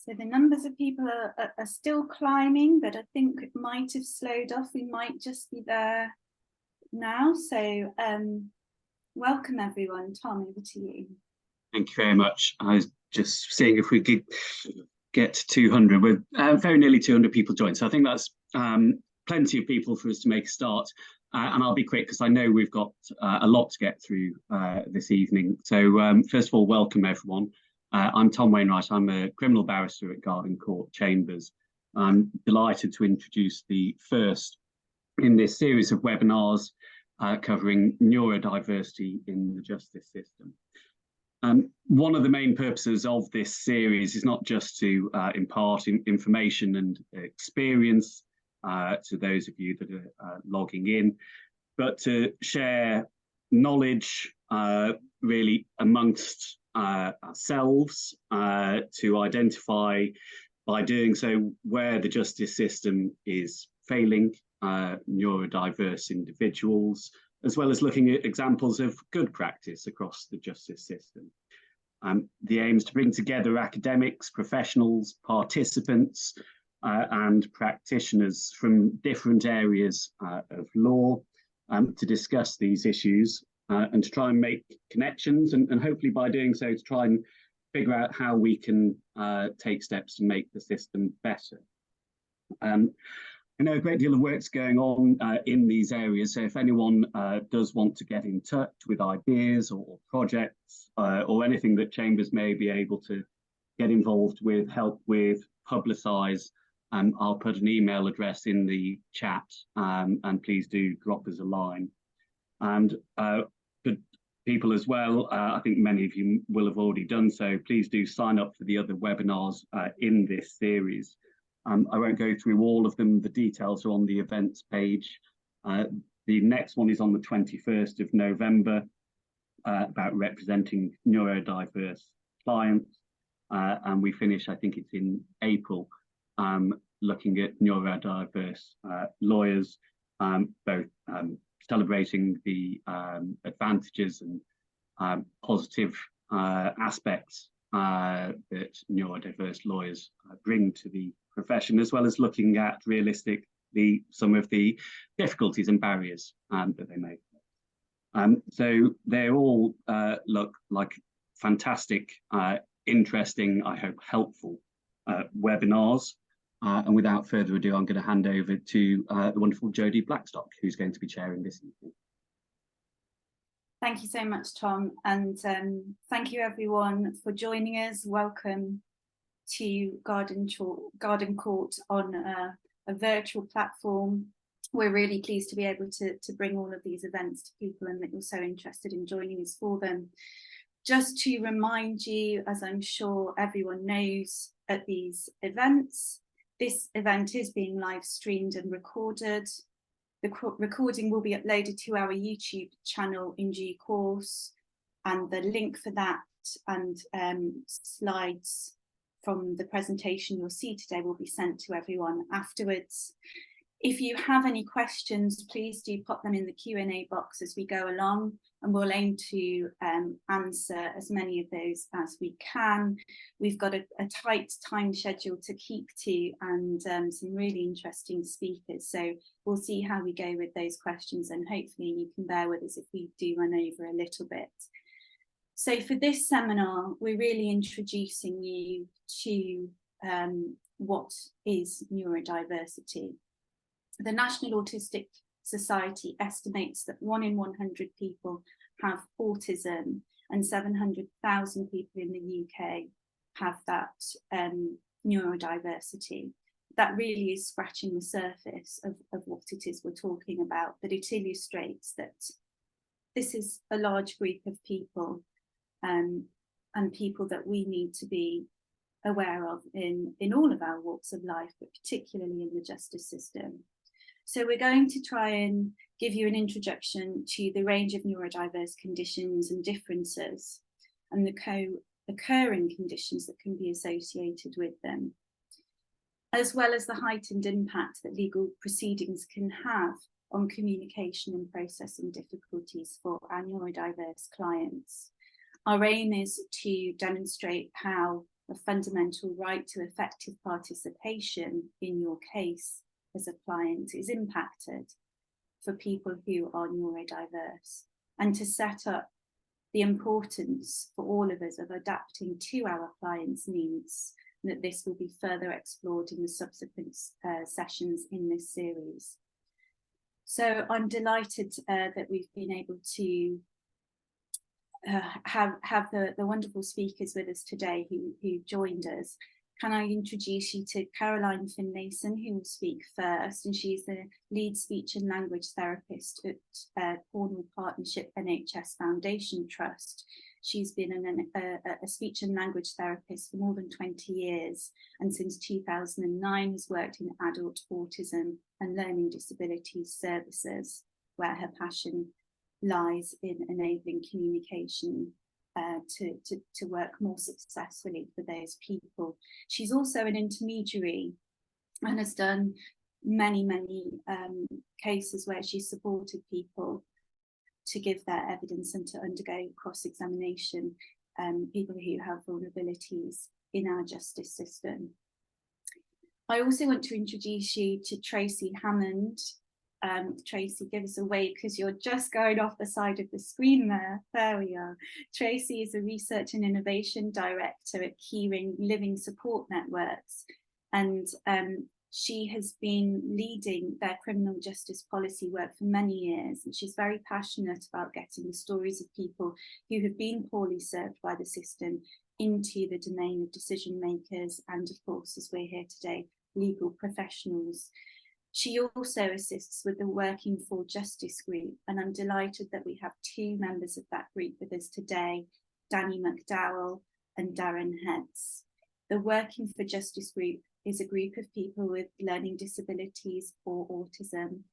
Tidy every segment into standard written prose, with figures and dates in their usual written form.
So the numbers of people are still climbing, but I think it might have slowed off. We might just be there now. So welcome everyone. Tom, over to you. Thank you very much. I was just seeing if we could get to 200. We're very nearly 200 people joined. So I think that's plenty of people for us to make a start. And I'll be quick because I know we've got a lot to get through this evening. So first of all, welcome everyone. I'm Tom Wainwright. I'm a criminal barrister at Garden Court Chambers. I'm delighted to introduce the first in this series of webinars covering neurodiversity in the justice system. One of the main purposes of this series is not just to impart information and experience to those of you that are logging in, but to share knowledge really amongst ourselves, to identify by doing so where the justice system is failing neurodiverse individuals, as well as looking at examples of good practice across the justice system. The aim is to bring together academics, professionals, participants, and practitioners from different areas of law to discuss these issues and to try and make connections, and hopefully by doing so to try and figure out how we can take steps to make the system better. I know a great deal of work's going on in these areas, so if anyone does want to get in touch with ideas or projects or anything that Chambers may be able to get involved with, help with, publicise, I'll put an email address in the chat, and please do drop us a line. And for people as well, I think many of you will have already done so, please do sign up for the other webinars in this series. I won't go through all of them. The details are on the events page. The next one is on the 21st of November about representing neurodiverse clients. And we finish, I think it's in April, looking at neurodiverse lawyers, both celebrating the advantages and positive aspects that neurodiverse lawyers bring to the profession, as well as looking at realistically some of the difficulties and barriers that they may face. So they all look like fantastic, interesting, I hope helpful webinars. And without further ado, I'm going to hand over to the wonderful Jodie Blackstock, who's going to be chairing this evening. Thank you so much, Tom, and thank you everyone for joining us. Welcome to Garden Court on a virtual platform. We're really pleased to be able to bring all of these events to people and that you're so interested in joining us for them. Just to remind you, as I'm sure everyone knows at these events, this event is being live streamed and recorded. The recording will be uploaded to our YouTube channel in due course, and the link for that and slides from the presentation you'll see today will be sent to everyone afterwards. If you have any questions, please do pop them in the Q&A box as we go along, and we'll aim to answer as many of those as we can. We've got a tight time schedule to keep to, and some really interesting speakers. So we'll see how we go with those questions, and hopefully you can bear with us if we do run over a little bit. So for this seminar, we're really introducing you to what is neurodiversity. The National Autistic Society estimates that 1 in 100 people have autism, and 700,000 people in the UK have that neurodiversity. That really is scratching the surface of what it is we're talking about, but it illustrates that this is a large group of people and people that we need to be aware of in all of our walks of life, but particularly in the justice system. So we're going to try and give you an introduction to the range of neurodiverse conditions and differences, and the co-occurring conditions that can be associated with them, as well as the heightened impact that legal proceedings can have on communication and processing difficulties for our neurodiverse clients. Our aim is to demonstrate how a fundamental right to effective participation in your case as a client is impacted for people who are neurodiverse, and to set up the importance for all of us of adapting to our clients' needs, and that this will be further explored in the subsequent sessions in this series. So I'm delighted that we've been able to have the wonderful speakers with us today who joined us. Can I introduce you to Caroline Finlayson, who will speak first, and she's the lead speech and language therapist at Cornwall Partnership NHS Foundation Trust. She's been a speech and language therapist for more than 20 years, and since 2009 has worked in adult autism and learning disabilities services, where her passion lies in enabling communication to work more successfully for those people. She's also an intermediary and has done many cases where she's supported people to give their evidence and to undergo cross-examination, people who have vulnerabilities in our justice system. I also want to introduce you to Tracy Hammond. Tracy, give us a wave because you're just going off the side of the screen there. There we are. Tracy is a Research and Innovation Director at KeyRing Living Support Networks, and she has been leading their criminal justice policy work for many years, and she's very passionate about getting the stories of people who have been poorly served by the system into the domain of decision makers and, of course, as we're here today, legal professionals. She also assists with the Working for Justice group, and I'm delighted that we have two members of that group with us today, Danny McDowell and Darren Heads. The Working for Justice group is a group of people with learning disabilities or autism,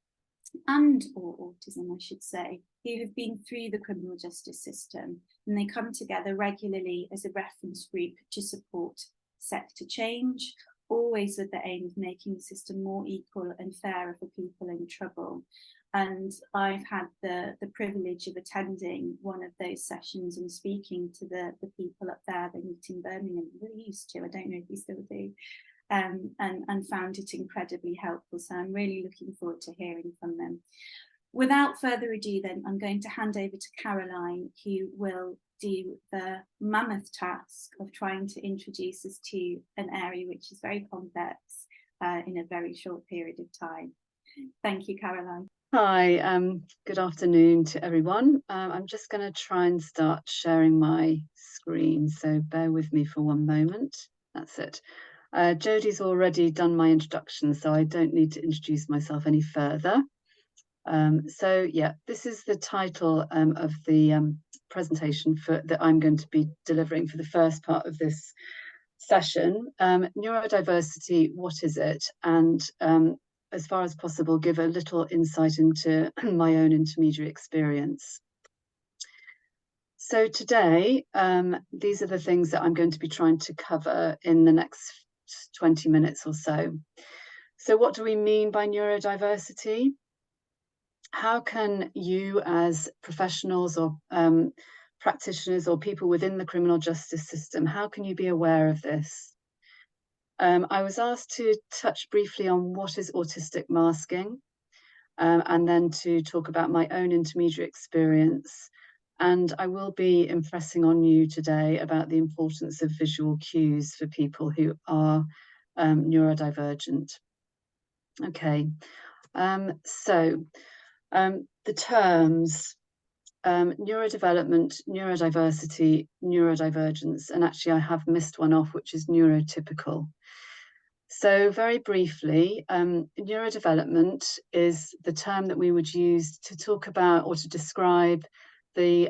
I should say, who have been through the criminal justice system, and they come together regularly as a reference group to support sector change, always with the aim of making the system more equal and fairer for people in trouble. And I've had the privilege of attending one of those sessions and speaking to the people up there. They meet in Birmingham. We used to, I don't know if you still do, and found it incredibly helpful. So I'm really looking forward to hearing from them. Without further ado, then, I'm going to hand over to Caroline, who will do the mammoth task of trying to introduce us to an area which is very complex in a very short period of time. Thank you, Caroline. Hi, good afternoon to everyone. I'm just going to try and start sharing my screen, so bear with me for one moment. That's it. Jodie's already done my introduction, so I don't need to introduce myself any further. So yeah, this is the title of the presentation that I'm going to be delivering for the first part of this session. Neurodiversity, what is it? And as far as possible, give a little insight into my own intermediary experience. So today, these are the things that I'm going to be trying to cover in the next 20 minutes or so. So what do we mean by neurodiversity? How can you as professionals or practitioners or people within the criminal justice system, how can you be aware of this? I was asked to touch briefly on what is autistic masking, and then to talk about my own intermediary experience. And I will be impressing on you today about the importance of visual cues for people who are neurodivergent. Okay, so the terms neurodevelopment, neurodiversity, neurodivergence, and actually I have missed one off, which is neurotypical. So very briefly, neurodevelopment is the term that we would use to talk about or to describe the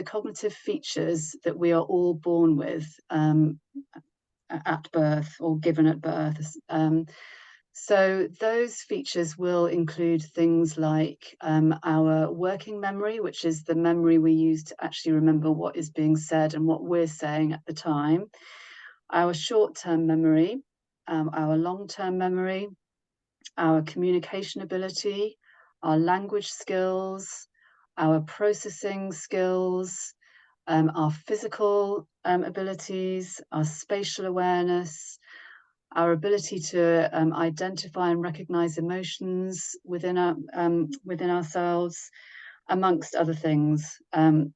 cognitive features that we are all born with at birth or given at birth. So those features will include things like our working memory, which is the memory we use to actually remember what is being said and what we're saying at the time, our short-term memory, our long-term memory, our communication ability, our language skills, our processing skills, our physical abilities, our spatial awareness, our ability to identify and recognize emotions within ourselves, amongst other things.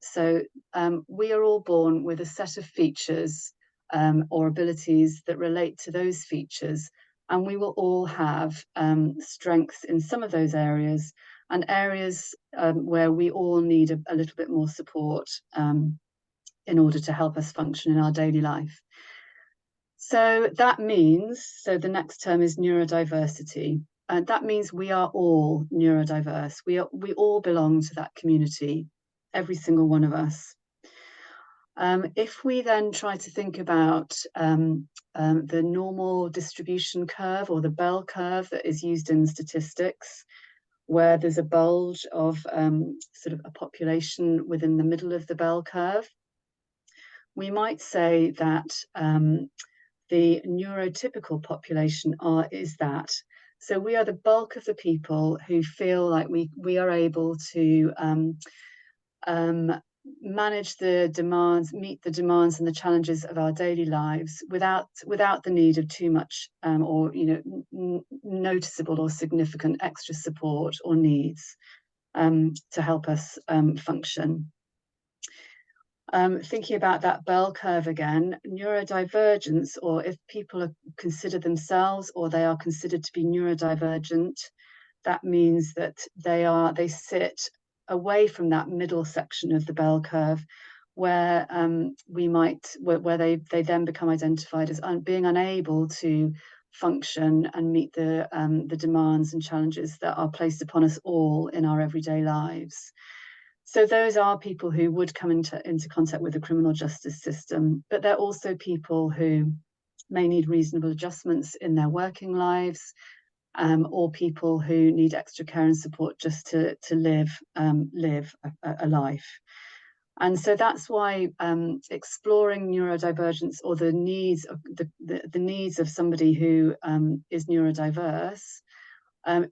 So we are all born with a set of features or abilities that relate to those features, and we will all have strengths in some of those areas, and areas where we all need a little bit more support in order to help us function in our daily life. So that means, so the next term is neurodiversity. And that means we are all neurodiverse. We all belong to that community, every single one of us. If we then try to think about the normal distribution curve, or the bell curve that is used in statistics, where there's a bulge of sort of a population within the middle of the bell curve, we might say that the neurotypical population is that. So we are the bulk of the people who feel like we are able to manage the demands, meet the demands and the challenges of our daily lives without the need of too much or noticeable or significant extra support or needs to help us function. Thinking about that bell curve again, neurodivergence, or if people consider themselves or they are considered to be neurodivergent, that means that they sit away from that middle section of the bell curve, where where they then become identified as being unable to function and meet the demands and challenges that are placed upon us all in our everyday lives. So those are people who would come into contact with the criminal justice system, but they're also people who may need reasonable adjustments in their working lives, or people who need extra care and support just to live a life. And so that's why exploring neurodivergence, or the needs of the needs of somebody who is neurodiverse,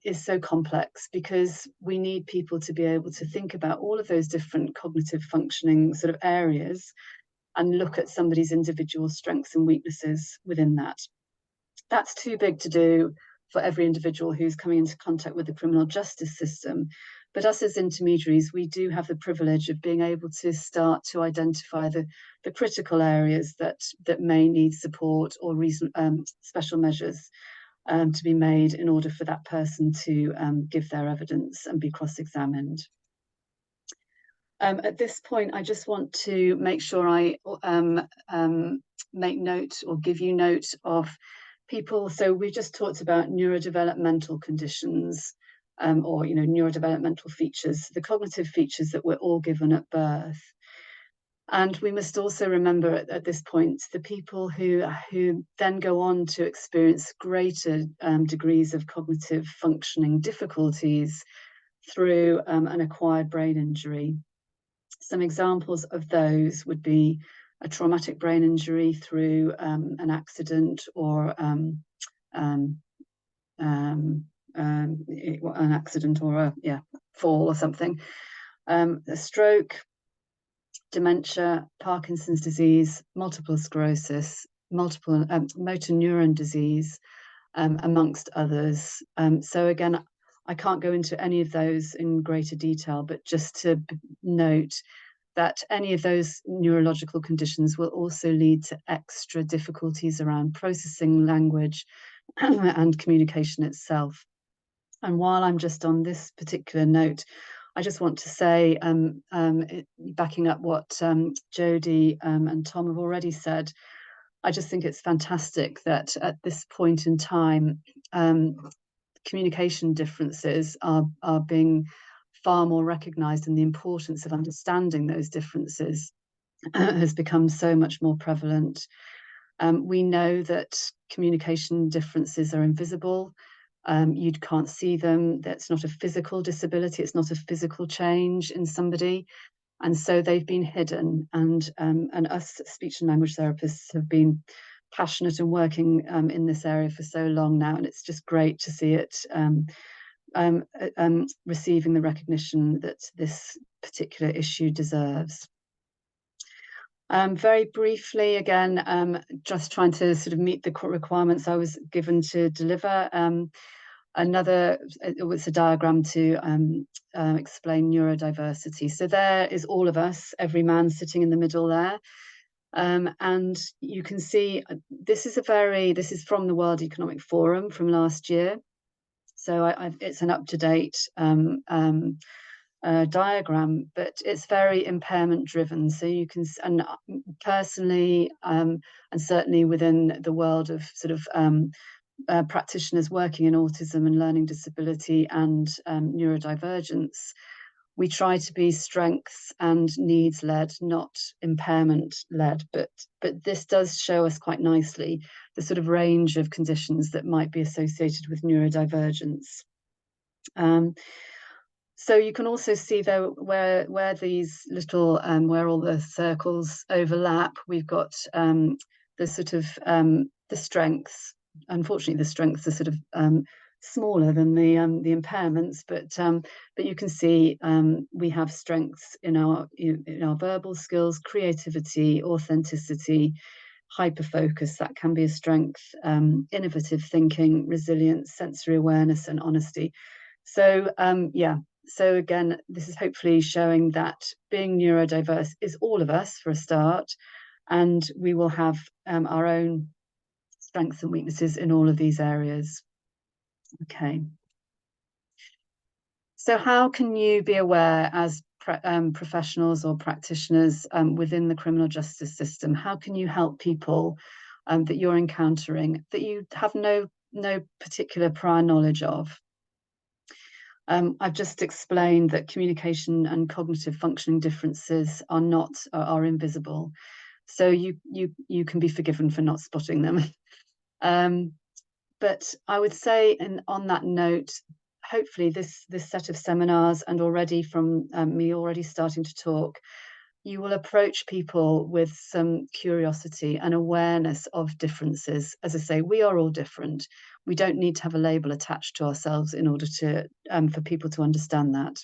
is so complex, because we need people to be able to think about all of those different cognitive functioning sort of areas and look at somebody's individual strengths and weaknesses within that. That's too big to do for every individual who's coming into contact with the criminal justice system. But us as intermediaries, we do have the privilege of being able to start to identify the critical areas that may need support or special measures to be made in order for that person to give their evidence and be cross-examined. At this point, I just want to make sure I make note or give you note of people. So we just talked about neurodevelopmental conditions, or neurodevelopmental features, the cognitive features that we're all given at birth. And we must also remember at this point the people who then go on to experience greater degrees of cognitive functioning difficulties through an acquired brain injury. Some examples of those would be a traumatic brain injury through an accident, or an accident, or a fall or something, a stroke, dementia, Parkinson's disease, multiple sclerosis, motor neuron disease, amongst others. So again, I can't go into any of those in greater detail, but just to note that any of those neurological conditions will also lead to extra difficulties around processing language and communication itself. And while I'm just on this particular note, I just want to say, backing up what Jodie and Tom have already said, I just think it's fantastic that at this point in time, communication differences are being far more recognised, and the importance of understanding those differences has become so much more prevalent. We know that communication differences are invisible. You can't see them. That's not a physical disability. It's not a physical change in somebody. And so they've been hidden. And us speech and language therapists have been passionate and working in this area for so long now. And it's just great to see it receiving the recognition that this particular issue deserves. Very briefly, again, just trying to sort of meet the requirements I was given to deliver. It was a diagram to explain neurodiversity. So there is all of us, every man sitting in the middle there. And you can see this is from the World Economic Forum from last year. So it's an up-to-date diagram, but it's very impairment driven. So you can, and personally, and certainly within the world of sort of practitioners working in autism and learning disability and neurodivergence, we try to be strengths and needs led, not impairment led. But this does show us quite nicely the sort of range of conditions that might be associated with neurodivergence. So you can also see though where these little where all the circles overlap, we've got the sort of the strengths. Unfortunately, the strengths are sort of smaller than the impairments, but you can see we have strengths in our verbal skills, creativity, authenticity, hyperfocus, that can be a strength, innovative thinking, resilience, sensory awareness, and honesty. So yeah. So again, this is hopefully showing that being neurodiverse is all of us for a start, and we will have our own strengths and weaknesses in all of these areas. Okay. So how can you be aware as professionals or practitioners within the criminal justice system? How can you help people that you're encountering that you have no particular prior knowledge of? I've just explained that communication and cognitive functioning differences are invisible, so you can be forgiven for not spotting them. But I would say, and on that note, hopefully this set of seminars, and already from me already starting to talk, you will approach people with some curiosity and awareness of differences. As I say, we are all different. We don't need to have a label attached to ourselves in order to for people to understand that.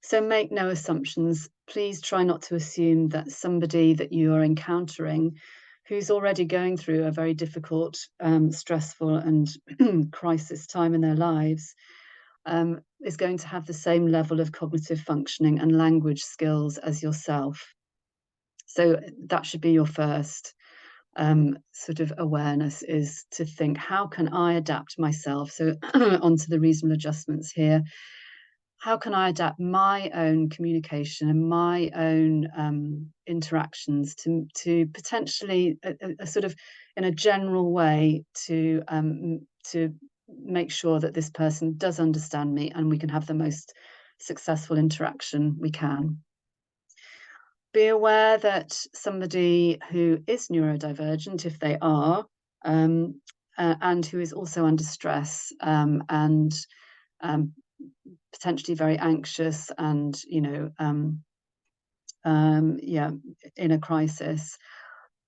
So make no assumptions. Please try not to assume that somebody that you are encountering who's already going through a very difficult, stressful and crisis time in their lives is going to have the same level of cognitive functioning and language skills as yourself. So that should be your first sort of awareness, is to think, how can I adapt myself? So onto the reasonable adjustments here. How can I adapt my own communication and my own interactions to potentially a sort of in a general way to make sure that this person does understand me and we can have the most successful interaction we can. Be aware that somebody who is neurodivergent, if they are, and who is also under stress and potentially very anxious and, yeah, in a crisis,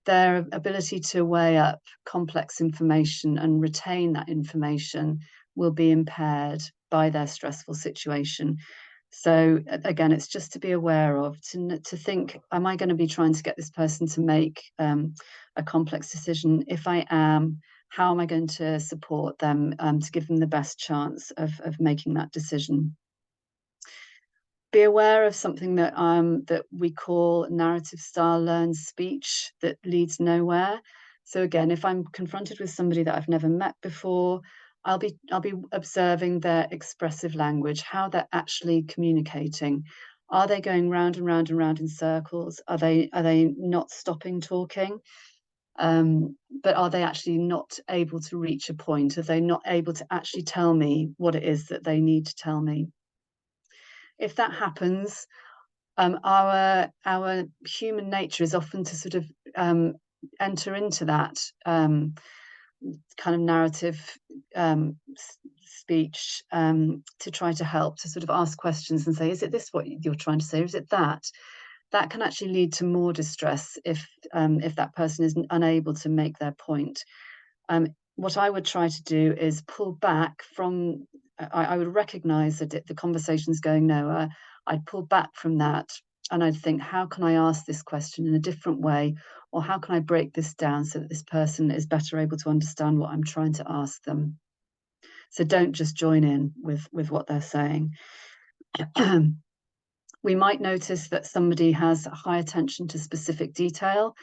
their ability to weigh up complex information and retain that information will be impaired by their stressful situation. So again, it's just to be aware of, to think, am I going to be trying to get this person to make a complex decision? If I am, how am I going to support them to give them the best chance of making that decision? Be aware of something that we call narrative style learned speech that leads nowhere. So again, if I'm confronted with somebody that I've never met before, I'll be observing their expressive language, how they're actually communicating. Are they going round and round and round in circles? Are they not stopping talking? But are they actually not able to reach a point? Are they not able to actually tell me what it is that they need to tell me? If that happens, our human nature is often to sort of enter into that kind of narrative speech to try to help, to sort of ask questions and say, is it this what you're trying to say, or is it that? That can actually lead to more distress if that person is unable to make their point. What I would try to do is pull back from, I would recognize that the conversation's going nowhere. I'd pull back from that and I'd think, how can I ask this question in a different way, or how can I break this down so that this person is better able to understand what I'm trying to ask them? So don't just join in with what they're saying. We might notice that somebody has high attention to specific detail,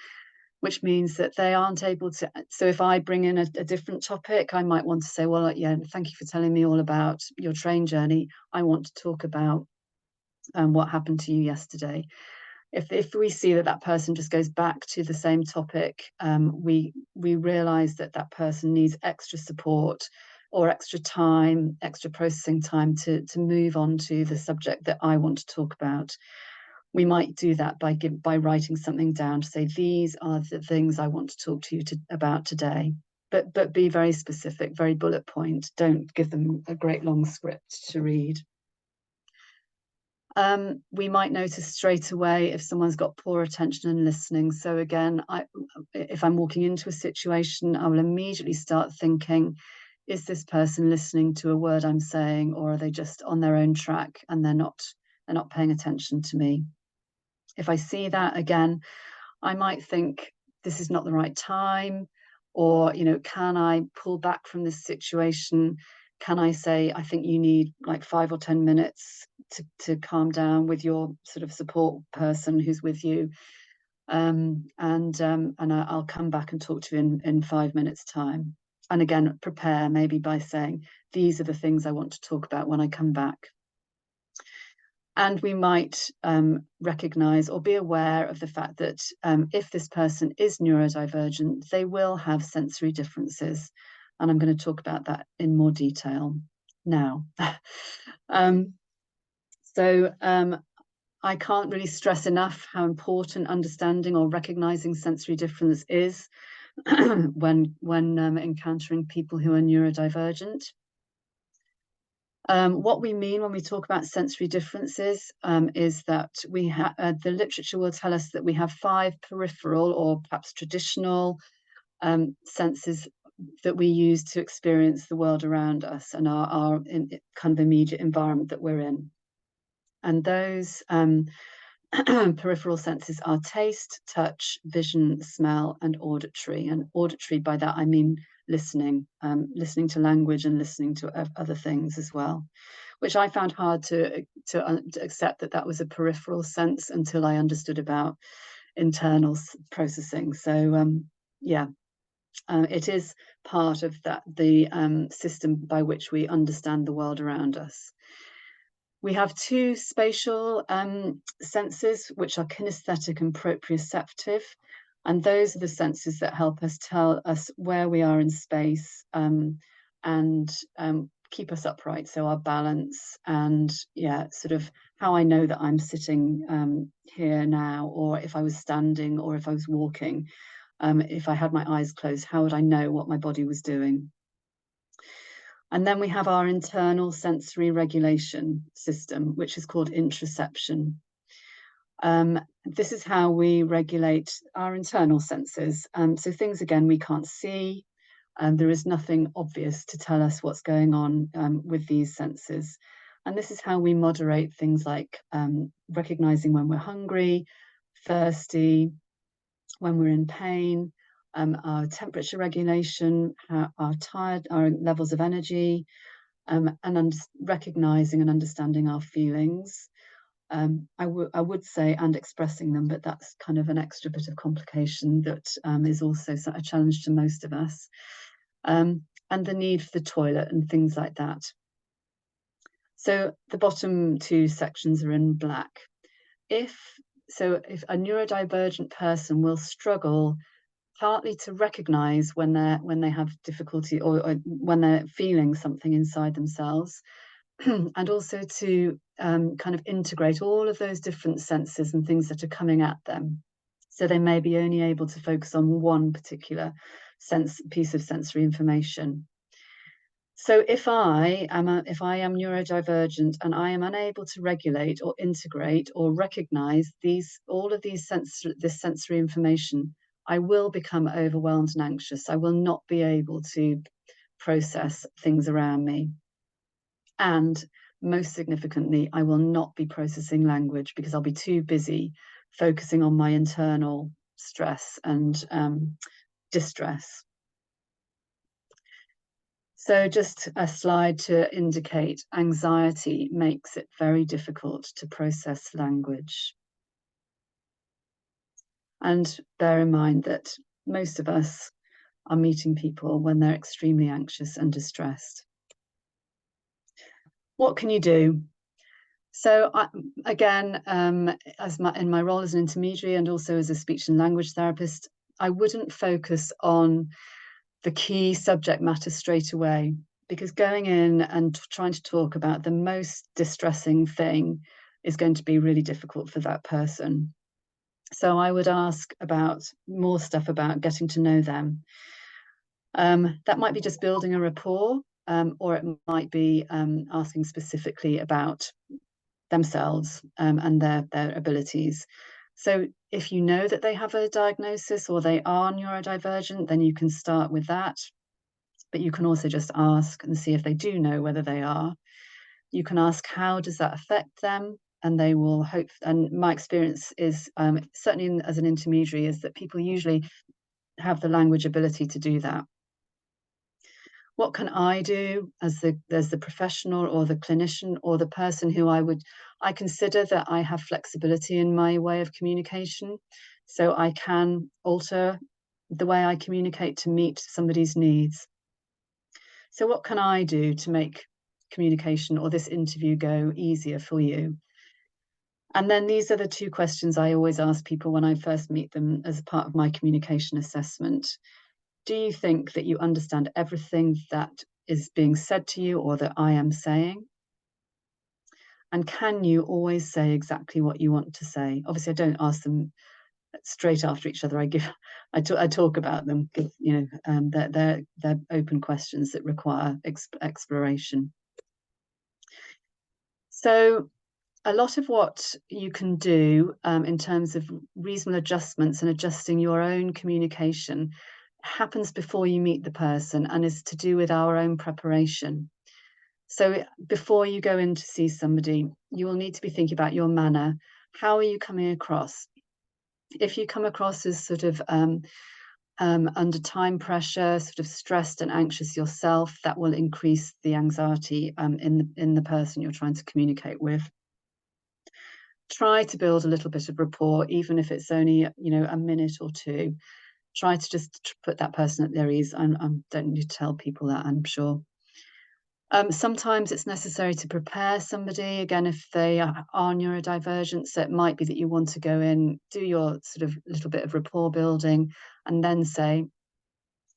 which means that they aren't able to. So if I bring in a different topic, I might want to say, well, yeah, thank you for telling me all about your train journey. I want to talk about what happened to you yesterday. If we see that that person just goes back to the same topic, we realize that that person needs extra support or extra time, extra processing time to move on to the subject that I want to talk about. We might do that by writing something down to say, these are the things I want to talk to you about today. But be very specific, very bullet point. Don't give them a great long script to read. We might notice straight away if someone's got poor attention and listening. So again, if I'm walking into a situation, I will immediately start thinking, is this person listening to a word I'm saying, or are they just on their own track and they're not paying attention to me? If I see that again, I might think this is not the right time, or, you know, can I pull back from this situation? Can I say, I think you need like 5 or 10 minutes to calm down with your sort of support person who's with you, and I'll come back and talk to you in 5 minutes time. And again, prepare maybe by saying, these are the things I want to talk about when I come back. And we might recognize or be aware of the fact that if this person is neurodivergent, they will have sensory differences. And I'm going to talk about that in more detail now. I can't really stress enough how important understanding or recognizing sensory difference is when encountering people who are neurodivergent. What we mean when we talk about sensory differences is that the literature will tell us that we have 5 peripheral or perhaps traditional senses that we use to experience the world around us and our kind of immediate environment that we're in. And those peripheral senses are taste, touch, vision, smell, and auditory. And auditory, by that I mean listening to language and listening to other things as well, which I found hard to accept that was a peripheral sense until I understood about internal processing. So it is part of the system by which we understand the world around us. We have 2 spatial senses, which are kinesthetic and proprioceptive. And those are the senses that help us tell us where we are in space and keep us upright. So our balance and sort of how I know that I'm sitting here now, or if I was standing or if I was walking. If I had my eyes closed, how would I know what my body was doing? And then we have our internal sensory regulation system, which is called interoception. This is how we regulate our internal senses. So things, again, we can't see. There is nothing obvious to tell us what's going on with these senses. And this is how we moderate things like recognizing when we're hungry, thirsty, when we're in pain, our temperature regulation, our tired, our levels of energy, and recognizing and understanding our feelings. I would say, and expressing them, but that's kind of an extra bit of complication that is also a challenge to most of us. And the need for the toilet and things like that. So the bottom 2 sections are in black. If a neurodivergent person will struggle partly to recognize when they have difficulty or when they're feeling something inside themselves, and also to kind of integrate all of those different senses and things that are coming at them. So they may be only able to focus on one particular piece of sensory information. So if I am neurodivergent and I am unable to regulate or integrate or recognize all of this sensory information, I will become overwhelmed and anxious. I will not be able to process things around me. And most significantly, I will not be processing language because I'll be too busy focusing on my internal stress and distress. So just a slide to indicate anxiety makes it very difficult to process language. And bear in mind that most of us are meeting people when they're extremely anxious and distressed. What can you do? So again, in my role as an intermediary and also as a speech and language therapist, I wouldn't focus on the key subject matter straight away, because going in and trying to talk about the most distressing thing is going to be really difficult for that person. So I would ask about more stuff about getting to know them. That might be just building a rapport, or it might be asking specifically about themselves and their abilities. So if you know that they have a diagnosis or they are neurodivergent, then you can start with that. But you can also just ask and see if they do know whether they are. You can ask, how does that affect them? And they will hope, and my experience is, certainly as an intermediary, is that people usually have the language ability to do that. What can I do as the professional or the clinician or the person who I consider that I have flexibility in my way of communication, so I can alter the way I communicate to meet somebody's needs. So what can I do to make communication or this interview go easier for you? And then these are the two questions I always ask people when I first meet them as part of my communication assessment. Do you think that you understand everything that is being said to you or that I am saying? And can you always say exactly what you want to say? Obviously, I don't ask them straight after each other. I talk about them. You know, they're open questions that require exploration. So a lot of what you can do in terms of reasonable adjustments and adjusting your own communication happens before you meet the person and is to do with our own preparation. So before you go in to see somebody, you will need to be thinking about your manner. How are you coming across? If you come across as sort of under time pressure, sort of stressed and anxious yourself, that will increase the anxiety in the person you're trying to communicate with. Try to build a little bit of rapport, even if it's only, you know, a minute or two. Try to just put that person at their ease. I don't need to tell people that, I'm sure. Sometimes it's necessary to prepare somebody, again, if they are neurodivergent. So it might be that you want to go in, do your sort of little bit of rapport building, and then say,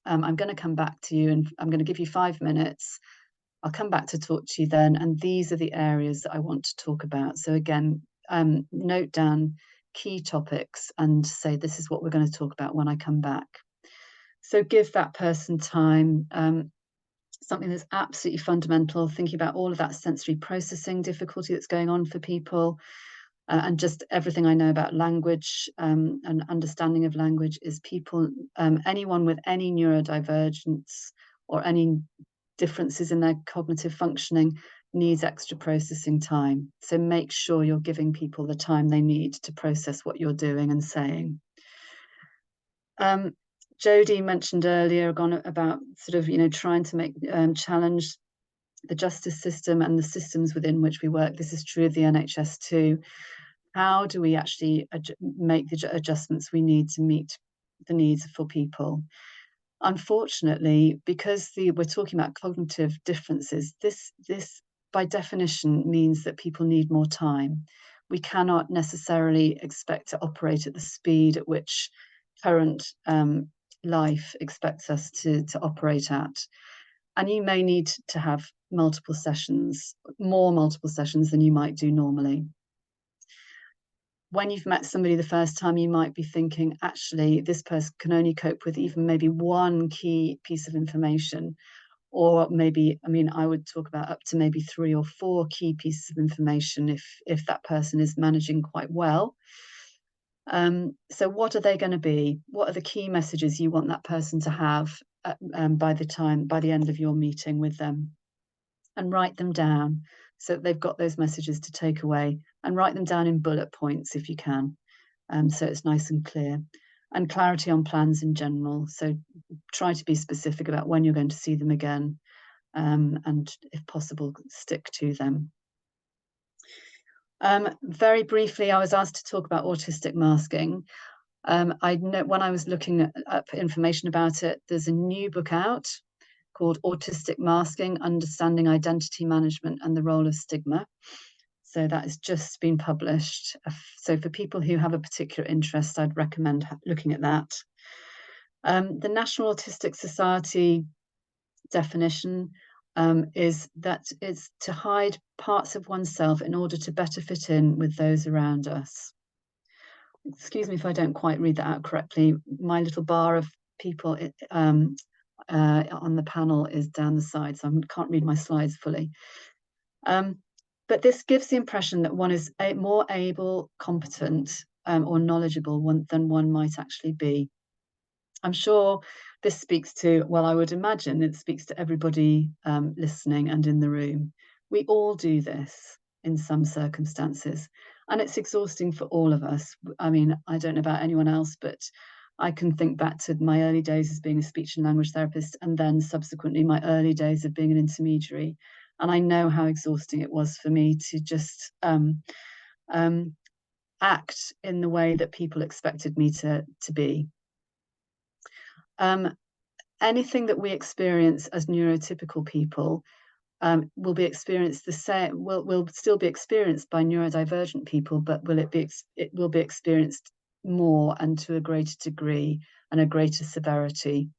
I'm going to come back to you and I'm going to give you 5 minutes. I'll come back to talk to you then. And these are the areas that I want to talk about. So again, note down key topics and say, this is what we're going to talk about when I come back. So give that person time. Something that's absolutely fundamental, thinking about all of that sensory processing difficulty that's going on for people, and just everything I know about language and understanding of language is people, anyone with any neurodivergence or any differences in their cognitive functioning needs extra processing time. So make sure you're giving people the time they need to process what you're doing and saying. Jodie mentioned earlier about sort of, you know, trying to make challenge the justice system and the systems within which we work. This is true of the NHS too. How do we actually make the adjustments we need to meet the needs for people? Unfortunately, because we're talking about cognitive differences, this by definition means that people need more time. We cannot necessarily expect to operate at the speed at which current life expects us to operate at. And you may need to have multiple sessions than you might do normally. When you've met somebody the first time, you might be thinking, actually, this person can only cope with even maybe one key piece of information, or maybe, I mean, I would talk about up to maybe 3 or 4 key pieces of information if that person is managing quite well. So what are they going to be? What are the key messages you want that person to have by the end of your meeting with them? And write them down. so that they've got those messages to take away, and write them down in bullet points if you can, so it's nice and clear. And clarity on plans in general, so try to be specific about when you're going to see them again, and if possible, stick to them. Very briefly, I was asked to talk about autistic masking. I know when I was looking up information about it, there's a new book out called Autistic Masking, Understanding Identity Management and the Role of Stigma. So that has just been published. So for people who have a particular interest, I'd recommend looking at that. The National Autistic Society definition is that it's to hide parts of oneself in order to better fit in with those around us. Excuse me if I don't quite read that out correctly. My little bar of people on the panel is down the side, so I can't read my slides fully. But this gives the impression that one is more able, competent, or knowledgeable than one might actually be. I'm sure this speaks to, well, I would imagine it speaks to everybody listening and in the room. We all do this in some circumstances, and it's exhausting for all of us. I mean, I don't know about anyone else, but I can think back to my early days as being a speech and language therapist, and then subsequently my early days of being an intermediary. And I know how exhausting it was for me to just act in the way that people expected me to be. Anything that we experience as neurotypical people will be experienced the same. Will still be experienced by neurodivergent people, but it will be experienced more and to a greater degree and a greater severity.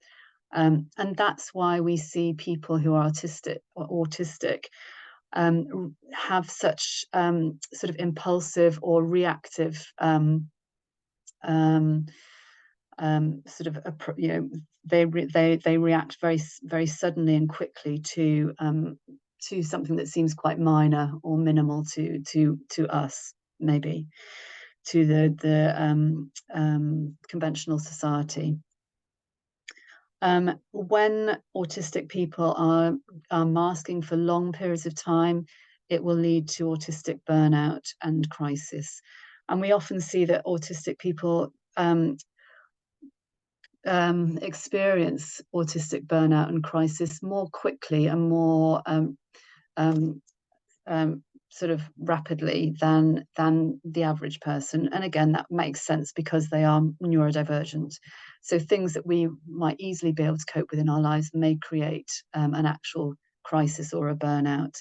And that's why we see people who are autistic have such sort of impulsive or reactive sort of, you know, they react very suddenly and quickly to something that seems quite minor or minimal to us, maybe to the conventional society. When autistic people are masking for long periods of time, it will lead to autistic burnout and crisis. And we often see that autistic people experience autistic burnout and crisis more quickly and more sort of rapidly than the average person. And again, that makes sense because they are neurodivergent. So things that we might easily be able to cope with in our lives may create an actual crisis or a burnout.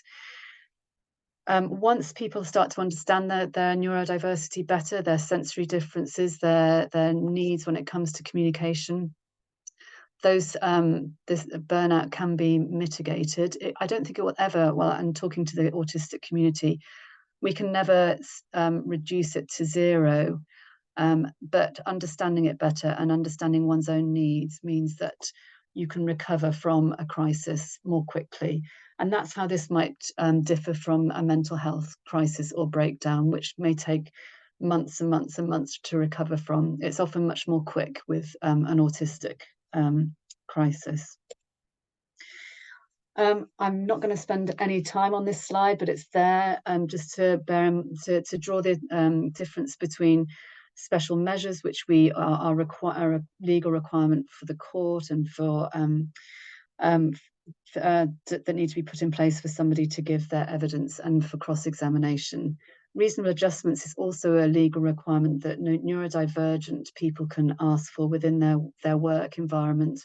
Once people start to understand their neurodiversity better, their sensory differences, their needs when it comes to communication, this burnout can be mitigated. I don't think it will ever, well, I'm talking to the autistic community, we can never reduce it to zero, but understanding it better and understanding one's own needs means that you can recover from a crisis more quickly. And that's how this might differ from a mental health crisis or breakdown, which may take months and months and months to recover from. It's often much more quick with an autistic crisis. I'm not going to spend any time on this slide, but it's there just to draw the difference between special measures, which we are a legal requirement for the court and for that need to be put in place for somebody to give their evidence and for cross-examination. Reasonable adjustments is also a legal requirement that neurodivergent people can ask for within their work environment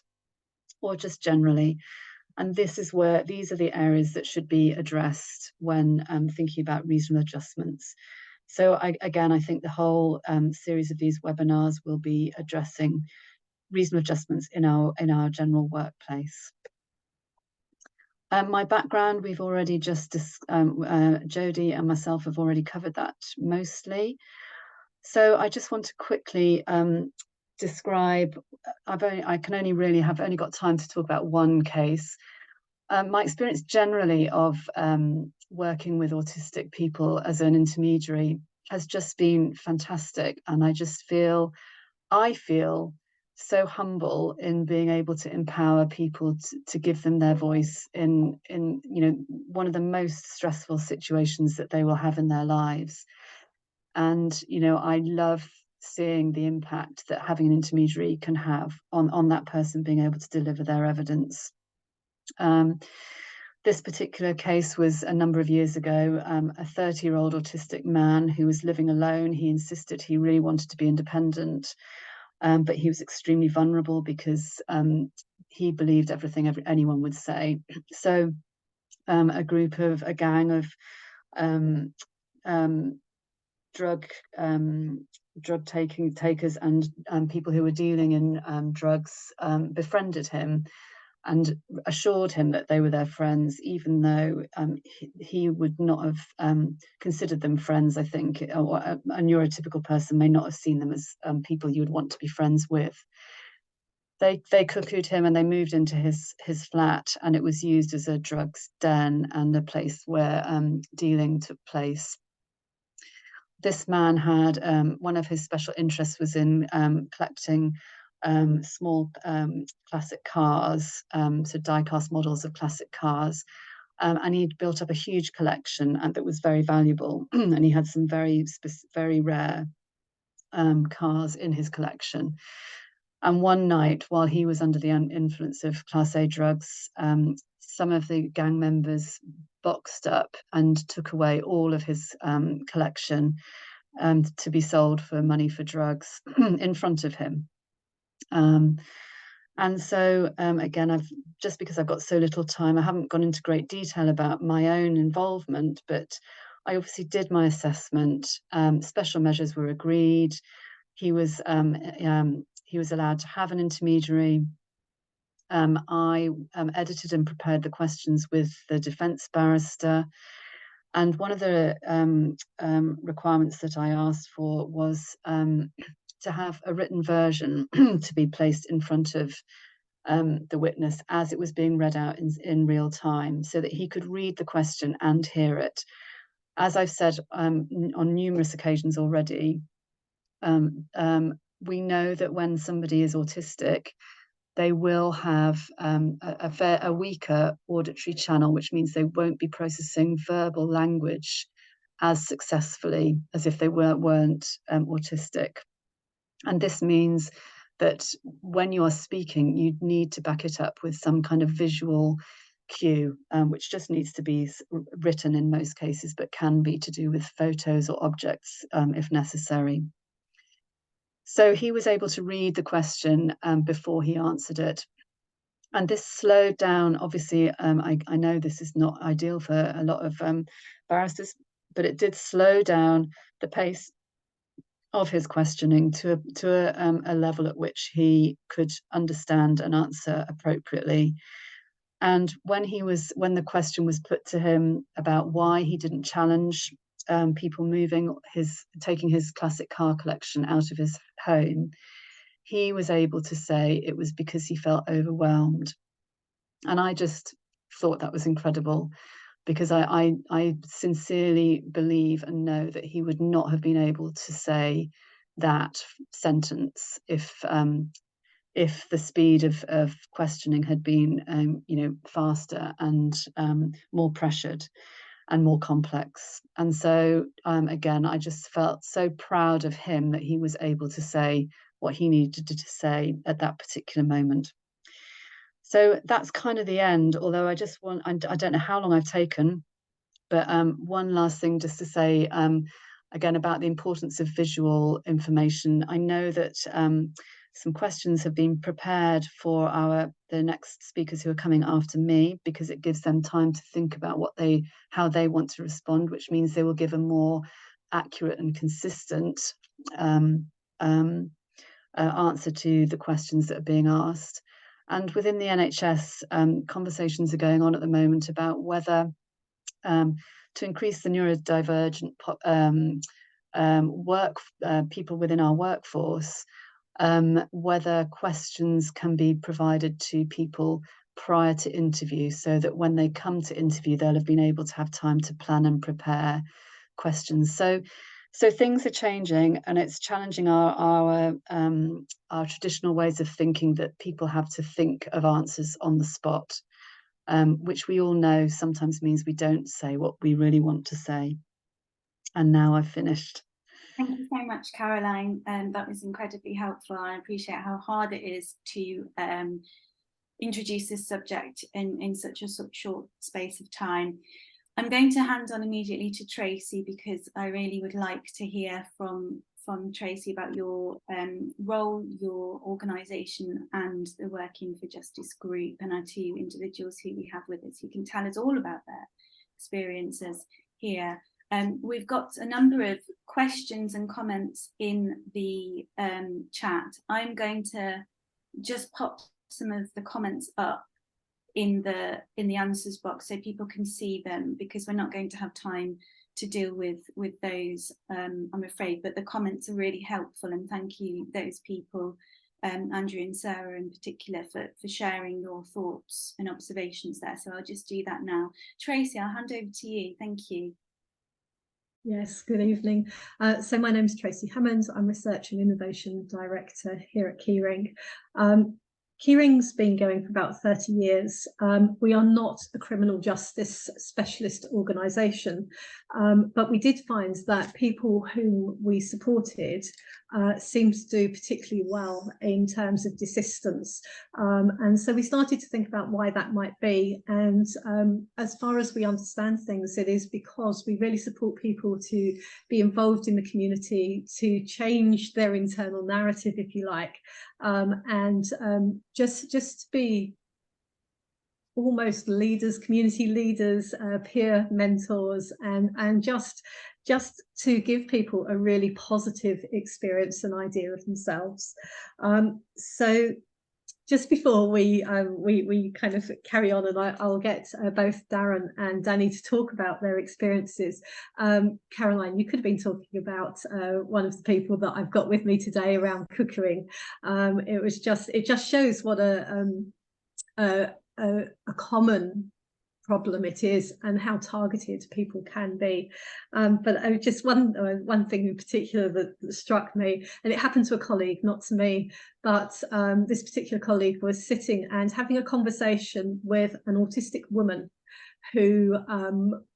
or just generally. And this is where these are the areas that should be addressed when thinking about reasonable adjustments. So again, I think the whole series of these webinars will be addressing reasonable adjustments in our general workplace. My background, we've already just, Jodie and myself have already covered that mostly. So I just want to quickly describe, I've only got time to talk about one case. My experience generally of working with autistic people as an intermediary has just been fantastic. And I feel so humble in being able to empower people to give them their voice in one of the most stressful situations that they will have in their lives. And I love seeing the impact that having an intermediary can have on that person being able to deliver their evidence. This particular case was a number of years ago, a 30-year-old autistic man who was living alone. He insisted he really wanted to be independent, but he was extremely vulnerable because he believed everything anyone would say. So a gang of drug takers and people who were dealing in drugs befriended him and assured him that they were their friends, even though he would not have considered them friends. I think a neurotypical person may not have seen them as people you would want to be friends with. They cuckooed him and they moved into his flat, and it was used as a drugs den and a place where dealing took place. This man had one of his special interests was in collecting small classic cars, so die-cast models of classic cars, and he'd built up a huge collection and that was very valuable. And he had some very rare cars in his collection. And one night, while he was under the influence of Class A drugs, some of the gang members boxed up and took away all of his collection to be sold for money for drugs in front of him. And so again, just because I've got so little time, I haven't gone into great detail about my own involvement, but I obviously did my assessment. Special measures were agreed. He was allowed to have an intermediary. I edited and prepared the questions with the defence barrister. And one of the requirements that I asked for was to have a written version to be placed in front of the witness as it was being read out in real time, so that he could read the question and hear it. As I've said on numerous occasions already, we know that when somebody is autistic, they will have a weaker auditory channel, which means they won't be processing verbal language as successfully as if they weren't autistic. And this means that when you are speaking, you need to back it up with some kind of visual cue, which just needs to be written in most cases, but can be to do with photos or objects if necessary. So he was able to read the question before he answered it. And this slowed down, obviously, I know this is not ideal for a lot of barristers, but it did slow down the pace of his questioning to a level at which he could understand and answer appropriately. And when the question was put to him about why he didn't challenge people taking his classic car collection out of his home, he was able to say it was because he felt overwhelmed. And I just thought that was incredible, because I sincerely believe and know that he would not have been able to say that sentence if the speed of questioning had been faster and more pressured and more complex. And so again, I just felt so proud of him that he was able to say what he needed to say at that particular moment. So that's kind of the end, although I don't know how long I've taken, but one last thing just to say, again, about the importance of visual information. I know that some questions have been prepared for the next speakers who are coming after me, because it gives them time to think about how they want to respond, which means they will give a more accurate and consistent answer to the questions that are being asked. And within the NHS, conversations are going on at the moment about whether to increase the neurodivergent people within our workforce, whether questions can be provided to people prior to interview, so that when they come to interview, they'll have been able to have time to plan and prepare questions. So So things are changing, and it's challenging our traditional ways of thinking that people have to think of answers on the spot, which we all know sometimes means we don't say what we really want to say. And now I've finished. Thank you so much, Caroline. That was incredibly helpful. I appreciate how hard it is to introduce this subject in such a short space of time. I'm going to hand on immediately to Tracy, because I really would like to hear from Tracy about your role, your organisation, and the Working for Justice group, and our two individuals who we have with us who can tell us all about their experiences here. We've got a number of questions and comments in the chat. I'm going to just pop some of the comments up in the answers box so people can see them, because we're not going to have time to deal with those, I'm afraid, but the comments are really helpful, and thank you those people, Andrew and Sarah in particular, for sharing your thoughts and observations there. So I'll just do that now. Tracy, I'll hand over to you. Thank you. Yes, good evening. So my name is Tracy Hammond. I'm Research and Innovation Director here at KeyRing. KeyRing's been going for about 30 years. We are not a criminal justice specialist organisation, but we did find that people whom we supported seemed to do particularly well in terms of desistance. And so we started to think about why that might be. And as far as we understand things, it is because we really support people to be involved in the community, to change their internal narrative, if you like, and just to be almost leaders, community leaders, peer mentors, and just to give people a really positive experience and idea of themselves. So just before we kind of carry on, and I'll get both Darren and Danny to talk about their experiences. Caroline, you could have been talking about one of the people that I've got with me today around cookering. It just shows what a common problem it is, and how targeted people can be. But just one thing in particular that struck me, and it happened to a colleague, not to me, but this particular colleague was sitting and having a conversation with an autistic woman who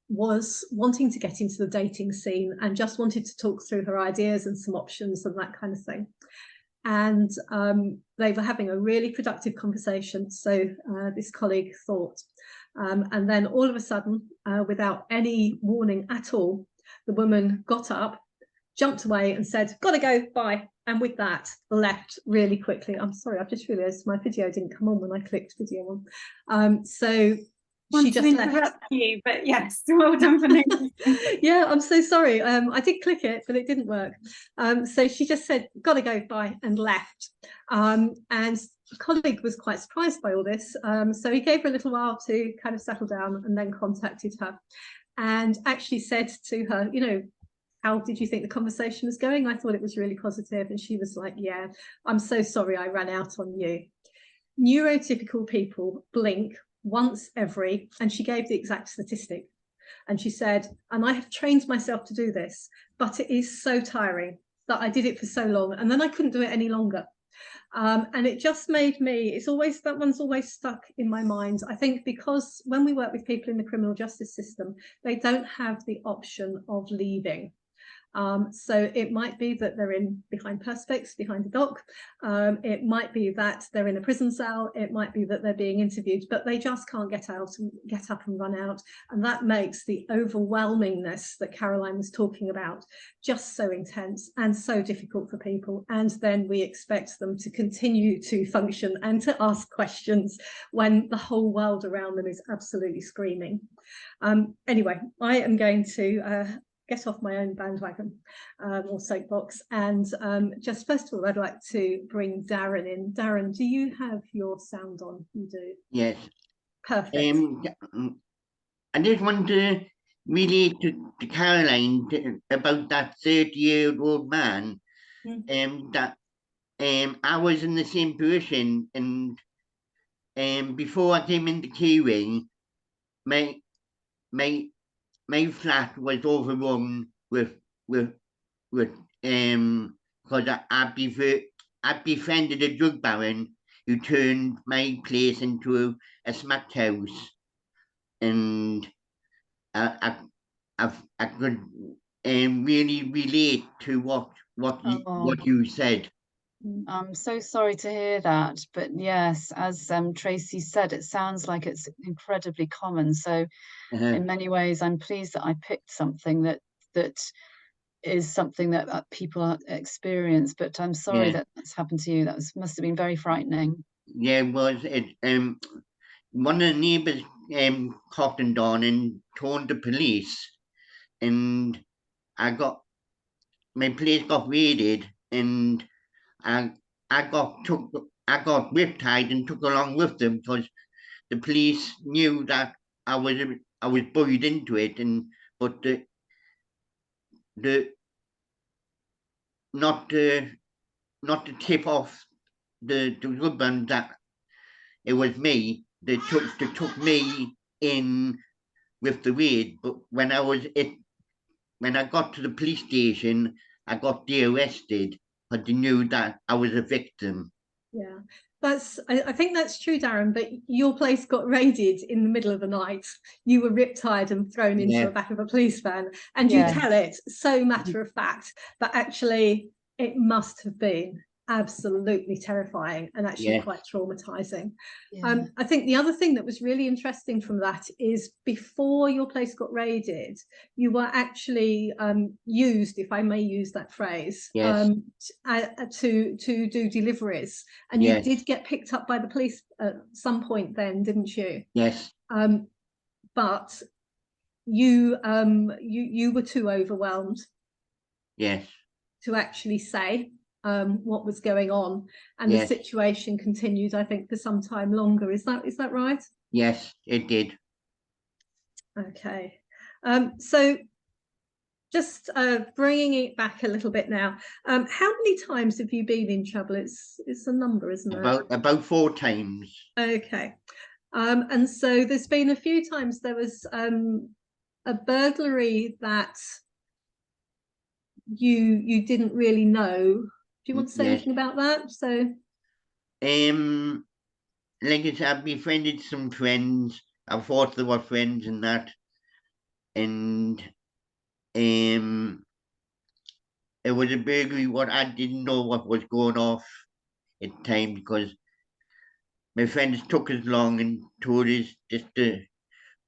was wanting to get into the dating scene and just wanted to talk through her ideas and some options and that kind of thing. And they were having a really productive conversation, so this colleague thought. And then all of a sudden, without any warning at all, the woman got up, jumped away and said, "Gotta go, bye." And with that, left really quickly. I'm sorry, I've just realised my video didn't come on when I clicked video on. So she just left. You, but yes, well done for noticing. Yeah, I'm so sorry. I did click it, but it didn't work. So she just said, "Gotta go, bye," and left. And the colleague was quite surprised by all this. So he gave her a little while to kind of settle down, and then contacted her and actually said to her, "You know, how did you think the conversation was going? I thought it was really positive." And she was like, "Yeah, I'm so sorry I ran out on you." Neurotypical people blink once every, and she gave the exact statistic. And she said, "And I have trained myself to do this, but it is so tiring that I did it for so long, and then I couldn't do it any longer." And it just made me, that one's always stuck in my mind. I think because when we work with people in the criminal justice system, they don't have the option of leaving. So it might be that they're in behind perspex, behind the dock. It might be that they're in a prison cell. It might be that they're being interviewed, but they just can't get out and get up and run out. And that makes the overwhelmingness that Caroline was talking about just so intense and so difficult for people. And then we expect them to continue to function and to ask questions when the whole world around them is absolutely screaming. Anyway, I am going to get off my own bandwagon or soapbox, and just first of all I'd like to bring Darren in. Darren, do you have your sound on? You do? Yes. Perfect. I just want to relate to Caroline about that 30-year-old man. That I was in the same position, and before I came into KeyRing, my flat was overrun with with because I befriended a drug baron who turned my place into a smack house, and I could really relate to what you said. I'm so sorry to hear that, but yes, as Tracy said, it sounds like it's incredibly common. So in many ways, I'm pleased that I picked something that is something that people experience. But I'm sorry that that's happened to you. That must have been very frightening. Yeah, it was. One of the neighbours coughed and on and told the police, and my place got raided, and I got riptied and took along with them because the police knew that I was buried into it, but the not to tip off the ribbon that it was me. They took me in with the raid, but when I got to the police station, I got de-arrested, but they knew that I was a victim. Yeah, I think that's true, Darren, but your place got raided in the middle of the night. You were riptied and thrown into the back of a police van, and you tell it so matter of fact, but actually it must have been absolutely terrifying and actually quite traumatizing. I think the other thing that was really interesting from that is before your place got raided, you were actually used, if I may use that phrase, to do deliveries, and you did get picked up by the police at some point then, didn't you? Yes. But you were too overwhelmed to actually say what was going on, and the situation continued, I think, for some time longer. Is that right? Yes, it did. Okay. So just bringing it back a little bit now, how many times have you been in trouble? It's a number, isn't it? About 4 times. Okay. And so there's been a few times there was a burglary that you didn't really know. Do you want to say anything about that? So, like I said, I've befriended some friends. I thought they were friends and that, and it was a burglary. What I didn't know what was going off at the time, because my friends took us along and told us just to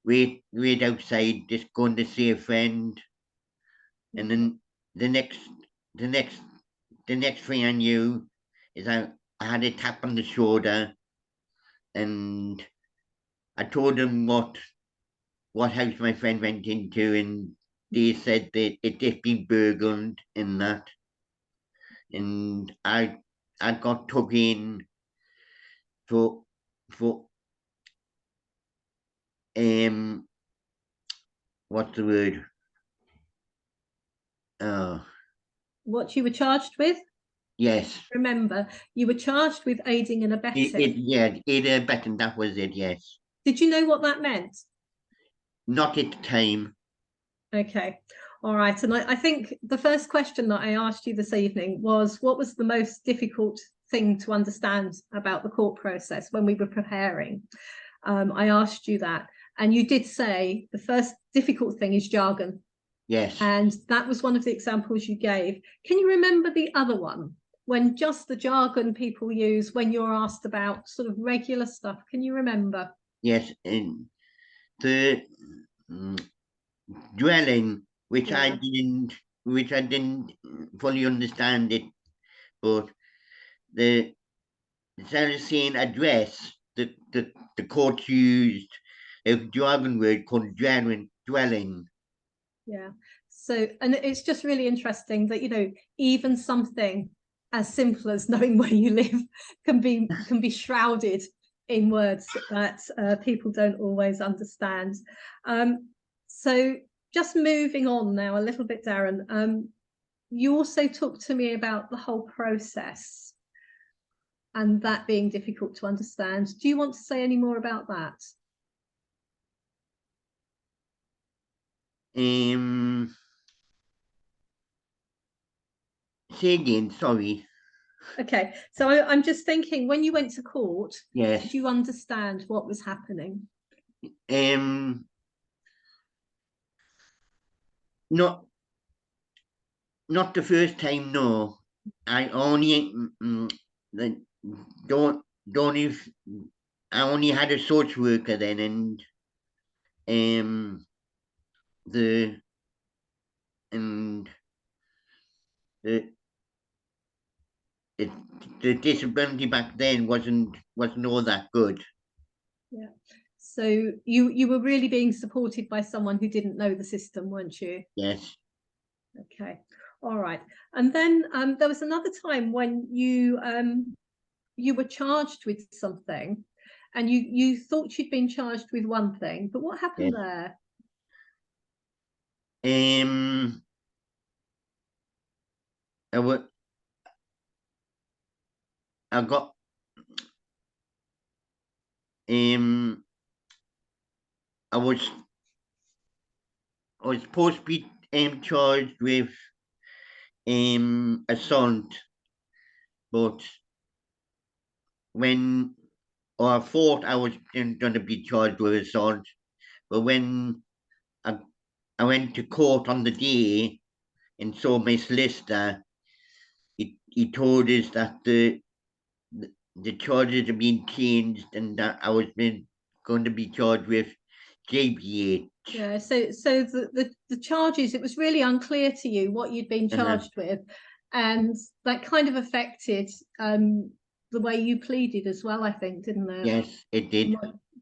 wait outside, just going to see a friend, and then the next thing I knew is I had a tap on the shoulder, and I told them what house my friend went into, and they said that it just been burgled and that, and I got took in for what's the word? what you were charged with? Yes. Remember, you were charged with aiding and abetting. Aiding and abetting, that was it, yes. Did you know what that meant? Not at the time. Okay. All right. And I think the first question that I asked you this evening was, what was the most difficult thing to understand about the court process when we were preparing? I asked you that, and you did say the first difficult thing is jargon. Yes. And that was one of the examples you gave. Can you remember the other one, when just the jargon people use when you're asked about sort of regular stuff? Can you remember? Yes. And the dwelling, which I didn't fully understand it, but the Saracen address that the court used a jargon word called dwelling. Yeah. So, and it's just really interesting that, you know, even something as simple as knowing where you live can be shrouded in words that people don't always understand. So just moving on now a little bit, Darren, you also talked to me about the whole process and that being difficult to understand. Do you want to say any more about that? Say again, sorry. Okay, so I'm just thinking, when you went to court, Yes. did you understand what was happening? Not the first time, no. I only I only had a social worker then, and the disability back then wasn't all that good. Yeah. So you were really being supported by someone who didn't know the system, weren't you? Yes. Okay. All right. And then there was another time when you were charged with something, and you thought you'd been charged with one thing, but what happened there? I got I was supposed to be charged with assault, but I thought I was going to be charged with assault, but when I went to court on the day and saw my solicitor, he told us that the charges have been changed and that I was going to be charged with JBH. Yeah, so the charges, it was really unclear to you what you'd been charged with, and that kind of affected the way you pleaded as well, I think, didn't it? Yes, it did.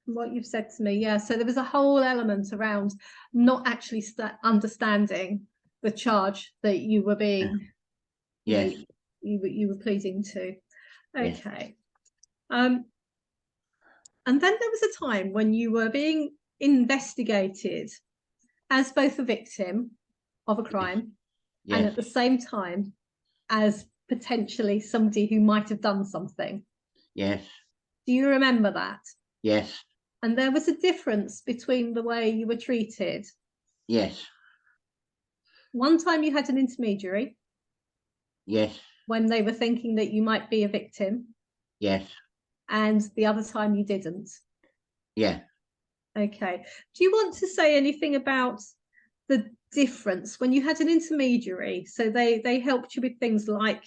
What you've said to me, yeah. So there was a whole element around not actually understanding the charge that you were being, yes, you were pleading to. Okay. Yes. And then there was a time when you were being investigated as both a victim of a crime, yes, and at the same time as potentially somebody who might have done something. Yes. Do you remember that? Yes. And there was a difference between the way you were treated. Yes. One time you had an intermediary. Yes. When they were thinking that you might be a victim. Yes. And the other time you didn't. Yeah. Okay. Do you want to say anything about the difference when you had an intermediary? So they helped you with things like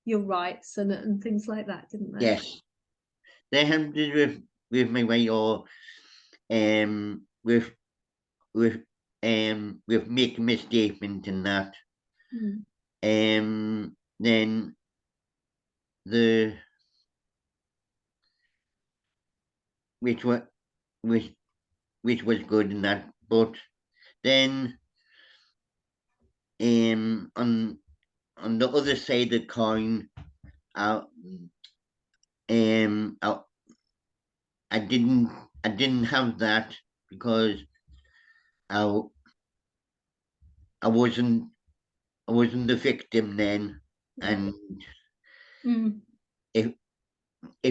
your rights and things like that, didn't they? Yes. They helped us with my right, or with making my statement and that. Then which was good in that, but then on the other side of the coin, I didn't have that because I wasn't the victim then, and it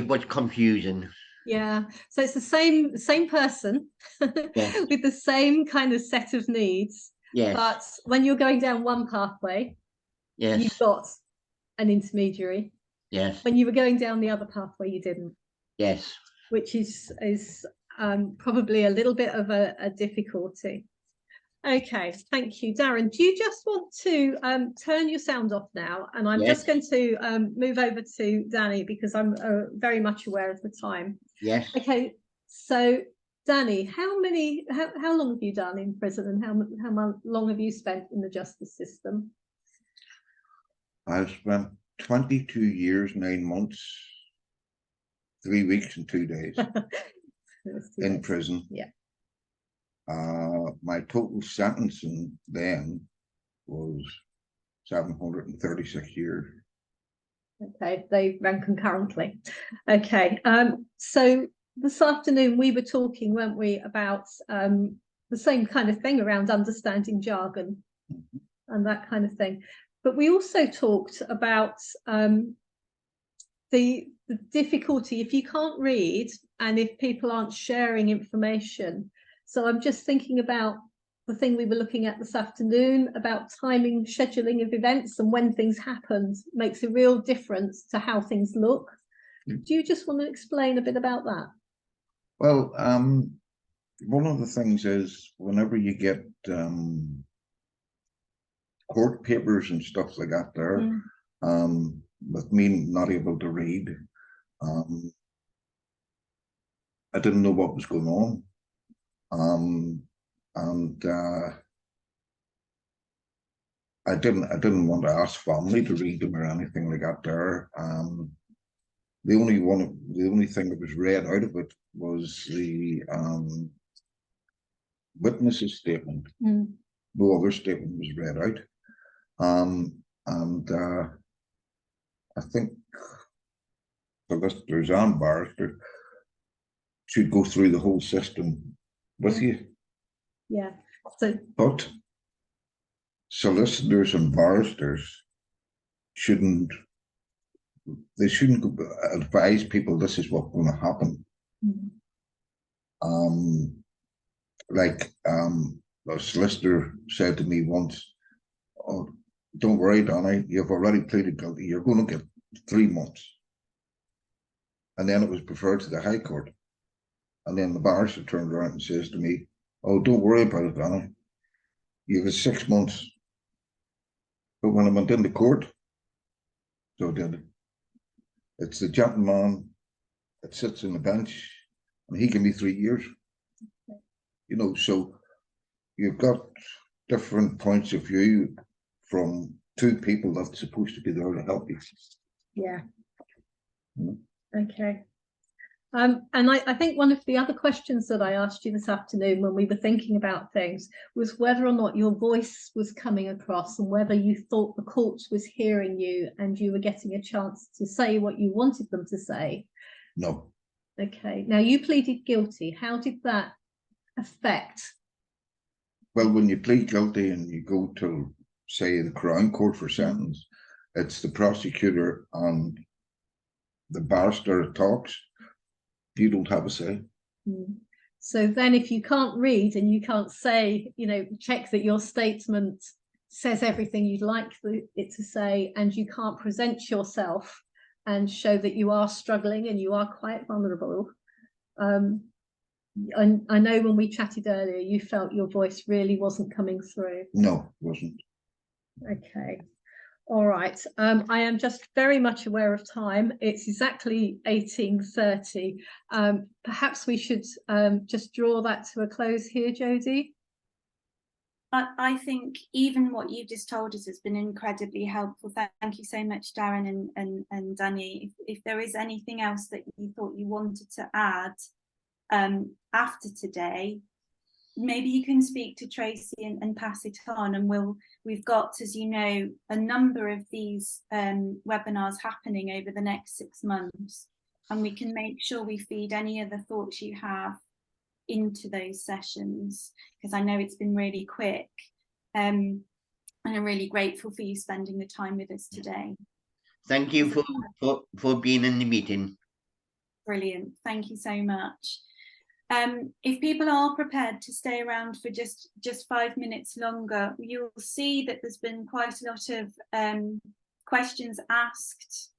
was confusing. Yeah, so it's the same person Yes. with the same kind of set of needs. Yes. But when you're going down one pathway, yes, you've got an intermediary. Yes. When you were going down the other pathway, you didn't. Yes. Which is probably a little bit of a difficulty. Okay, thank you, Darren. Do you just want to turn your sound off now? And I'm just going to move over to Danny because I'm very much aware of the time. Yes. Okay, so Danny, how long have you done in prison, and how long have you spent in the justice system? I've spent 22 years, 9 months, 3 weeks and 2 days in prison. Yeah. My total sentencing then was 736 years. Okay, they ran concurrently. Okay, so this afternoon we were talking, weren't we, about the same kind of thing around understanding jargon and that kind of thing. But we also talked about the difficulty if you can't read and if people aren't sharing information. So I'm just thinking about the thing we were looking at this afternoon about timing, scheduling of events, and when things happen makes a real difference to how things look. Do you just want to explain a bit about that? Well, one of the things is whenever you get court papers and stuff like that there, with me not able to read, I didn't know what was going on. And I didn't want to ask family to read them or anything like that there. The only thing that was read out of it was the witness's statement. No other statement was read out. And I think solicitors and barristers should go through the whole system with you. Yeah. So, but solicitors and barristers shouldn't advise people this is what's going to happen. Like a solicitor said to me once, "Oh, don't worry, Donny, you've already pleaded guilty. You're going to get 3 months." And then it was referred to the High Court. And then the barrister turned around and says to me, "Oh, don't worry about it, Donny. You get 6 months." But when I went into court, so did it. It's the gentleman that sits on the bench, and he gave me 3 years. You know, so you've got different points of view from 2 people that's supposed to be there to help you. Yeah. Okay. And I think one of the other questions that I asked you this afternoon when we were thinking about things was whether or not your voice was coming across and whether you thought the court was hearing you and you were getting a chance to say what you wanted them to say. No. Okay. Now, you pleaded guilty. How did that affect? Well, when you plead guilty and you go to, say, the Crown Court for sentence, it's the prosecutor and the barrister that talks. You don't have a say. So then if you can't read and you can't say, you know, check that your statement says everything you'd like it to say, and you can't present yourself and show that you are struggling and you are quite vulnerable. And I know when we chatted earlier, you felt your voice really wasn't coming through. No, it wasn't. Okay. All right. I am just very much aware of time. It's exactly 18:30. Perhaps we should just draw that to a close here, Jodie. I think even what you've just told us has been incredibly helpful. Thank you so much, Darren and Danny. If there is anything else that you thought you wanted to add after today, maybe you can speak to Tracy and pass it on, and we've got, as you know, a number of these webinars happening over the next 6 months, and we can make sure we feed any other thoughts you have into those sessions, because I know it's been really quick, and I'm really grateful for you spending the time with us today. Thank you for being in the meeting. Brilliant, thank you so much. If people are prepared to stay around for just 5 minutes longer, you'll see that there's been quite a lot of questions asked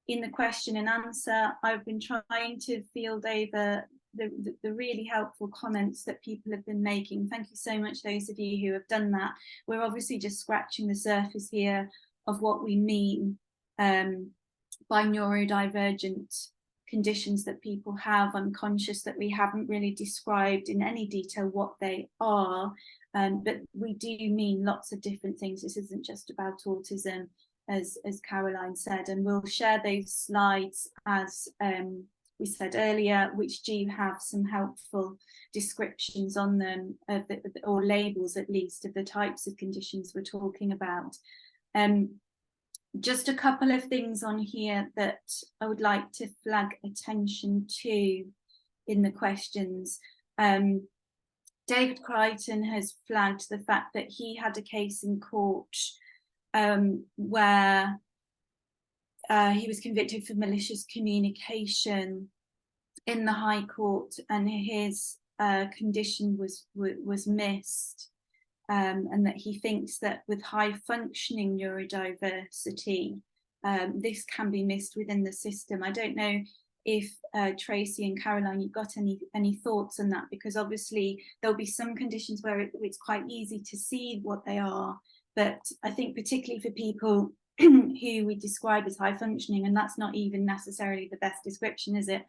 in the question and answer. I've been trying to field over the really helpful comments that people have been making. Thank you so much, those of you who have done that. We're obviously just scratching the surface here of what we mean by neurodivergent conditions that people have. I'm conscious that we haven't really described in any detail what they are, but we do mean lots of different things. This isn't just about autism, as Caroline said, and we'll share those slides as we said earlier, which do have some helpful descriptions on them, or labels at least, of the types of conditions we're talking about. Just a couple of things on here that I would like to flag attention to in the questions. David Crichton has flagged the fact that he had a case in court where he was convicted for malicious communication in the High Court, and his condition was missed. and that he thinks that with high functioning neurodiversity, this can be missed within the system. I don't know if Tracy and Caroline, you've got any thoughts on that, because obviously there'll be some conditions where it's quite easy to see what they are, but I think particularly for people who we describe as high functioning, and that's not even necessarily the best description, is it?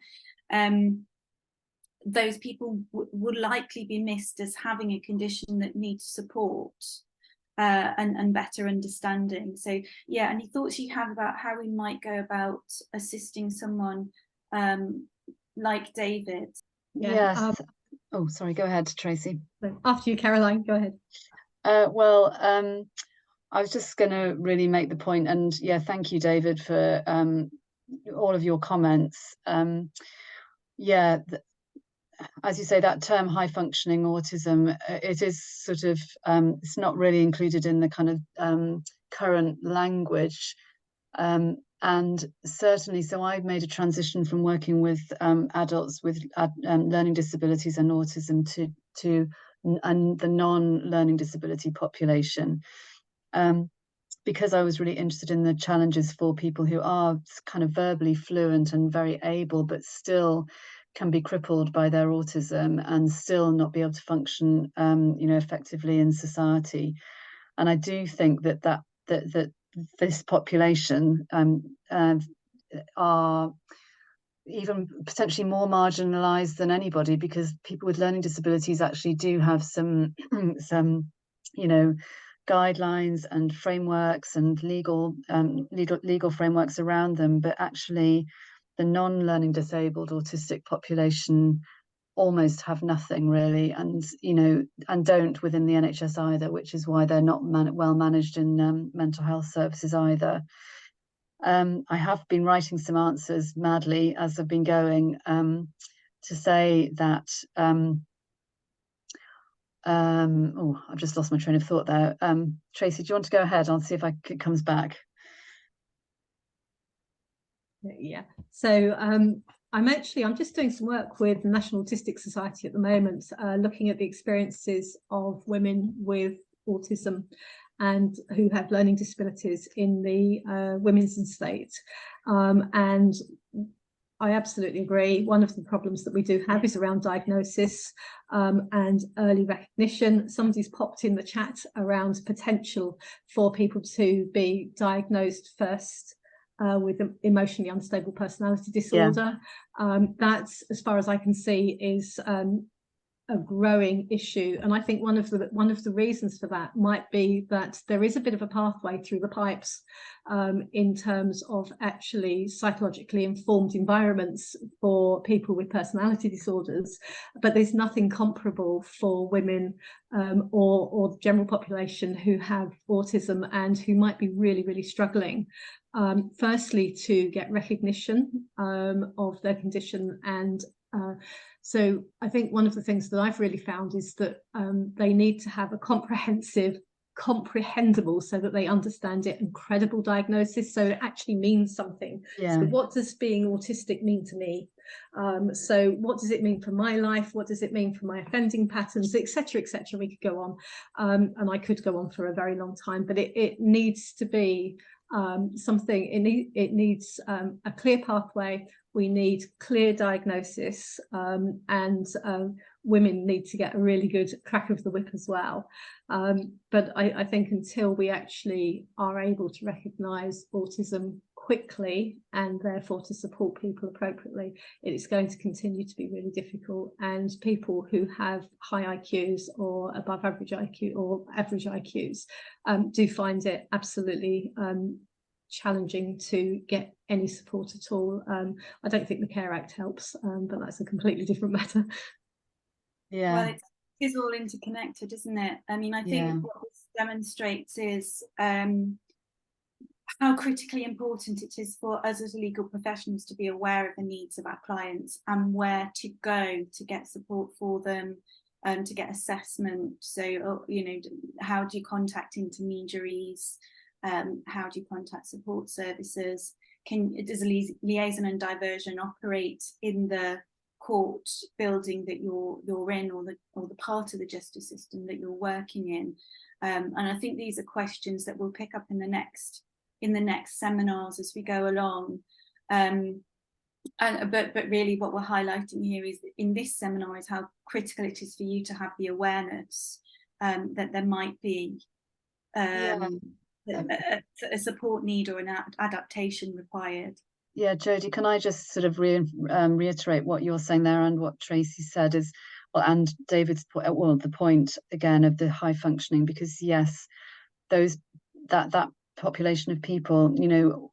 Those people would likely be missed as having a condition that needs support and better understanding. So yeah, any thoughts you have about how we might go about assisting someone like David? Yes. Oh, sorry, go ahead, Tracy. After you, Caroline, go ahead. Well, I was just going to really make the point, and yeah, thank you, David, for all of your comments. Yeah, as you say, that term high functioning autism, it is sort of, it's not really included in the kind of current language. And certainly, so I've made a transition from working with adults with learning disabilities and autism to the non-learning disability population, because I was really interested in the challenges for people who are kind of verbally fluent and very able, but still can be crippled by their autism and still not be able to function, effectively in society. And I do think that this population are even potentially more marginalized than anybody, because people with learning disabilities actually do have some guidelines and frameworks and legal frameworks around them, but actually the non-learning disabled autistic population almost have nothing really, and don't within the NHS either, which is why they're not well managed in mental health services either. I have been writing some answers madly as I've been going, to say that I've just lost my train of thought there. Tracy, do you want to go ahead? I'll see if it comes back. Yeah, so I'm just doing some work with the National Autistic Society at the moment, looking at the experiences of women with autism and who have learning disabilities in the women's estate. And I absolutely agree. One of the problems that we do have is around diagnosis and early recognition. Somebody's popped in the chat around potential for people to be diagnosed first with an emotionally unstable personality disorder. Yeah. That's, as far as I can see, is a growing issue, and I think one of the reasons for that might be that there is a bit of a pathway through the pipes in terms of actually psychologically informed environments for people with personality disorders, but there's nothing comparable for women or the general population who have autism and who might be really, really struggling. Firstly, to get recognition of their condition, and so I think one of the things that I've really found is that they need to have a comprehensible, so that they understand it, and credible diagnosis, so it actually means something. Yeah. So what does being autistic mean to me? So what does it mean for my life? What does it mean for my offending patterns, etc., etc.? We could go on, and I could go on for a very long time, but it needs to be something. It needs a clear pathway. We need clear diagnosis, and women need to get a really good crack of the whip as well. But I think until we actually are able to recognise autism quickly and therefore to support people appropriately, it is going to continue to be really difficult. And people who have high IQs or above average IQ or average IQs do find it absolutely challenging to get any support at all. I don't think the Care Act helps, but that's a completely different matter. Yeah. Well, it is all interconnected, isn't it? I mean, I think what this demonstrates is how critically important it is for us as legal professionals to be aware of the needs of our clients and where to go to get support for them, to get assessment. So, how do you contact intermediaries? How do you contact support services? Does a liaison and diversion operate in the court building that you're in, or the part of the justice system that you're working in. And I think these are questions that we'll pick up in the next seminars as we go along. But really what we're highlighting here is, in this seminar, is how critical it is for you to have the awareness that there might be a support need or an adaptation required. Yeah, Jodie, can I just sort of reiterate what you're saying there, and what Tracy said is, well, and David's point, well, the point again of the high functioning, because yes, that population of people, you know,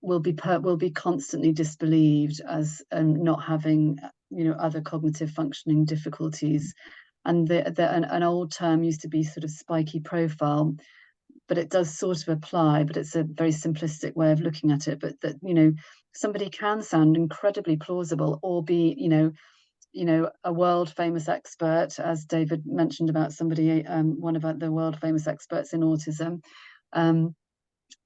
will be constantly disbelieved as not having, you know, other cognitive functioning difficulties. And an old term used to be sort of spiky profile, but it does sort of apply, but it's a very simplistic way of looking at it. But that, you know, somebody can sound incredibly plausible or be, you know, a world famous expert, as David mentioned about somebody, one of the world famous experts in autism,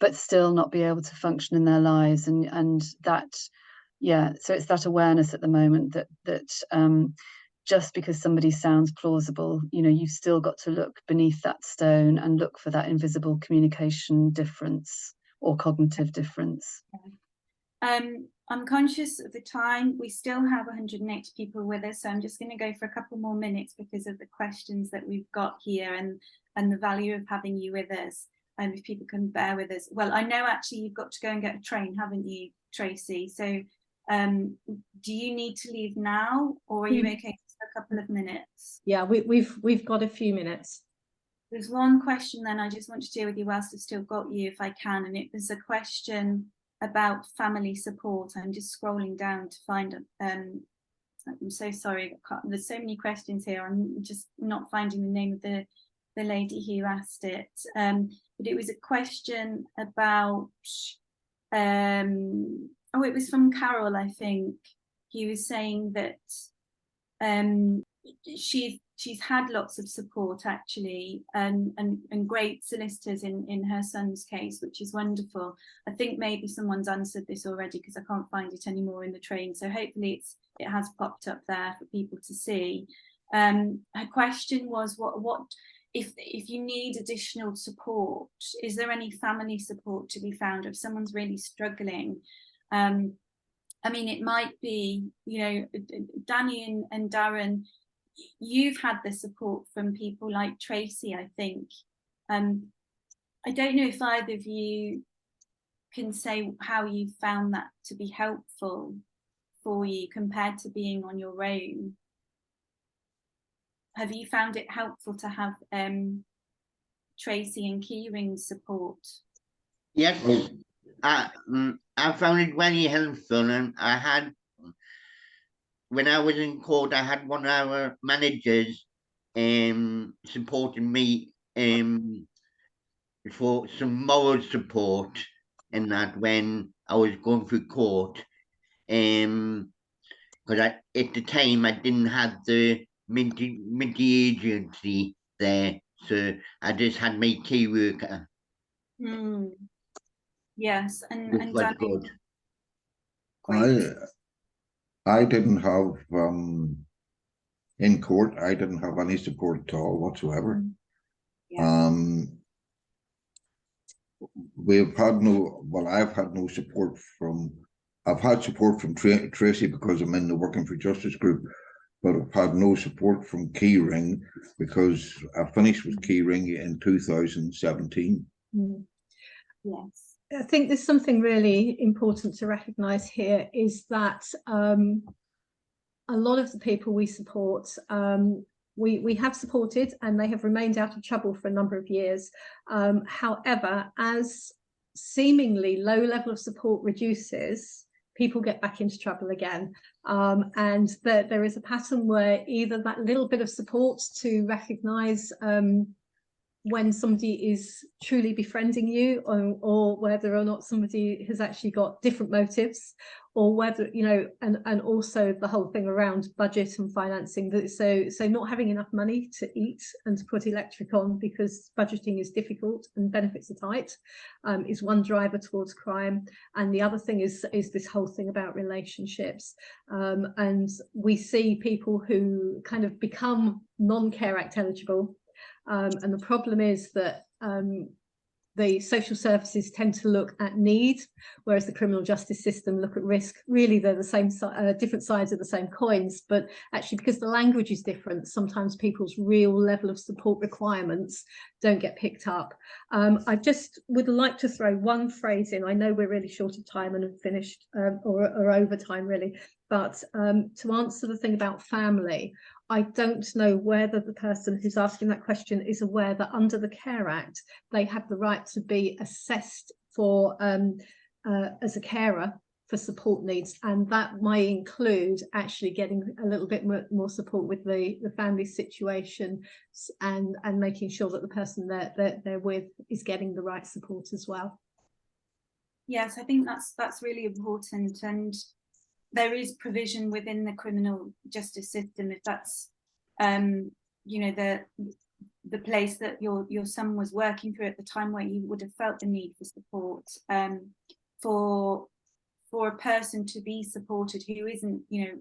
but still not be able to function in their lives. And that, yeah, so it's that awareness at the moment that just because somebody sounds plausible, you know, you've still got to look beneath that stone and look for that invisible communication difference or cognitive difference. I'm conscious of the time. We still have 180 people with us, so I'm just going to go for a couple more minutes because of the questions that we've got here and the value of having you with us. And if people can bear with us. Well, I know actually you've got to go and get a train, haven't you, Tracy? So do you need to leave now, or are you okay for a couple of minutes? Yeah, we've got a few minutes. There's one question then I just want to deal with you whilst I've still got you, if I can, and it was a question about family support. I'm just scrolling down to find I'm so sorry, there's so many questions here. I'm just not finding the name of the lady who asked it, but it was a question about it was from Carol, I think. He was saying that she's had lots of support actually, and great solicitors in her son's case, which is wonderful. I think maybe someone's answered this already because I can't find it anymore in the train, so hopefully it has popped up there for people to see. Her question was, what if you need additional support, is there any family support to be found if someone's really struggling? I mean, it might be, you know, Danny and Darren, you've had the support from people like Tracy, I think. I don't know if either of you can say how you found that to be helpful for you compared to being on your own. Have you found it helpful to have Tracy and KeyRing support? Yes, I found it very helpful, and I had, when I was in court, I had one of our managers supporting me for some moral support and that when I was going through court, because at the time I didn't have the Minty agency there, so I just had my key worker. Yes, and Danny, good. I didn't have in court. I didn't have any support at all whatsoever. Yeah. We've had no. Well, I've had no support from. I've had support from Tracy because I'm in the Working for Justice group, but I've had no support from KeyRing because I finished with KeyRing in 2017. Yes. I think there's something really important to recognise here, is that a lot of the people we support, we have supported, and they have remained out of trouble for a number of years. However, as seemingly low level of support reduces, people get back into trouble again. And there is a pattern where either that little bit of support to recognise when somebody is truly befriending you, or whether or not somebody has actually got different motives, or whether, you know, and also the whole thing around budget and financing, that so not having enough money to eat and to put electric on because budgeting is difficult and benefits are tight, is one driver towards crime. And the other thing is this whole thing about relationships, and we see people who kind of become non-Care Act eligible. And the problem is that the social services tend to look at need, whereas the criminal justice system look at risk. Really, they're the same, different sides of the same coins, but actually because the language is different, sometimes people's real level of support requirements don't get picked up. I just would like to throw one phrase in. I know we're really short of time and have finished, or over time really, but to answer the thing about family, I don't know whether the person who's asking that question is aware that under the Care Act, they have the right to be assessed for as a carer for support needs, and that might include actually getting a little bit more support with the family situation, and making sure that the person that they're with is getting the right support as well. Yes, I think that's really important, and there is provision within the criminal justice system, if that's you know, the place that your son was working through at the time, where you would have felt the need for support, for a person to be supported who isn't, you know,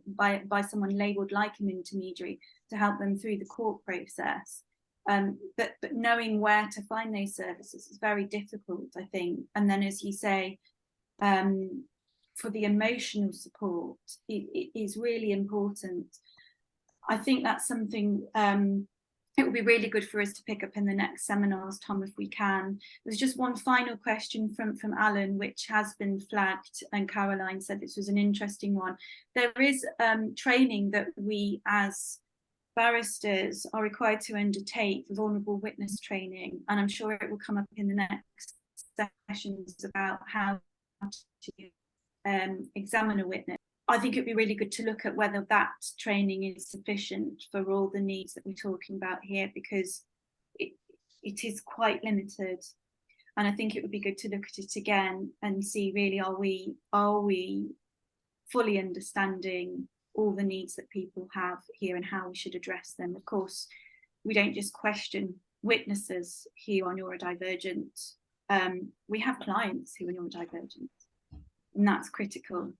by someone labelled like an intermediary, to help them through the court process. But knowing where to find those services is very difficult, I think. And then, as you say, for the emotional support, it is really important. I think that's something it would be really good for us to pick up in the next seminars, Tom, if we can. There's just one final question from Alan, which has been flagged, and Caroline said this was an interesting one. There is training that we as barristers are required to undertake, vulnerable witness training, and I'm sure it will come up in the next sessions about how to examine a witness. I think it'd be really good to look at whether that training is sufficient for all the needs that we're talking about here, because it is quite limited. And I think it would be good to look at it again and see, really, are we fully understanding all the needs that people have here and how we should address them. Of course, we don't just question witnesses who are neurodivergent. We have clients who are neurodivergent, and that's critical.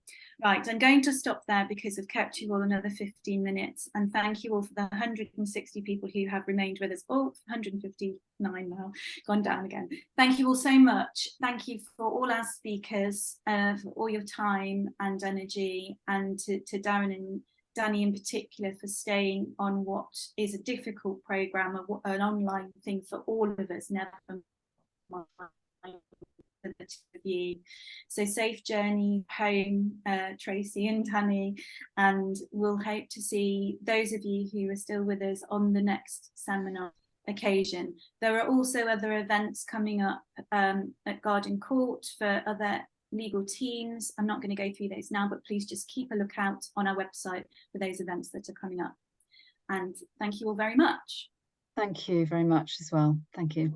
Right, I'm going to stop there because I've kept you all another 15 minutes, and thank you all for the 160 people who have remained with us. Oh, 159 now, gone down again. Thank you all so much. Thank you for all our speakers, for all your time and energy, and to Darren and Danny in particular for staying on what is a difficult programme, an online thing for all of us, never mind the two of you. So safe journey home, Tracy and Danny, and we'll hope to see those of you who are still with us on the next seminar occasion. There are also other events coming up at Garden Court for other legal teams. I'm not going to go through those now, but please just keep a lookout on our website for those events that are coming up. And thank you all very much. Thank you very much as well. Thank you.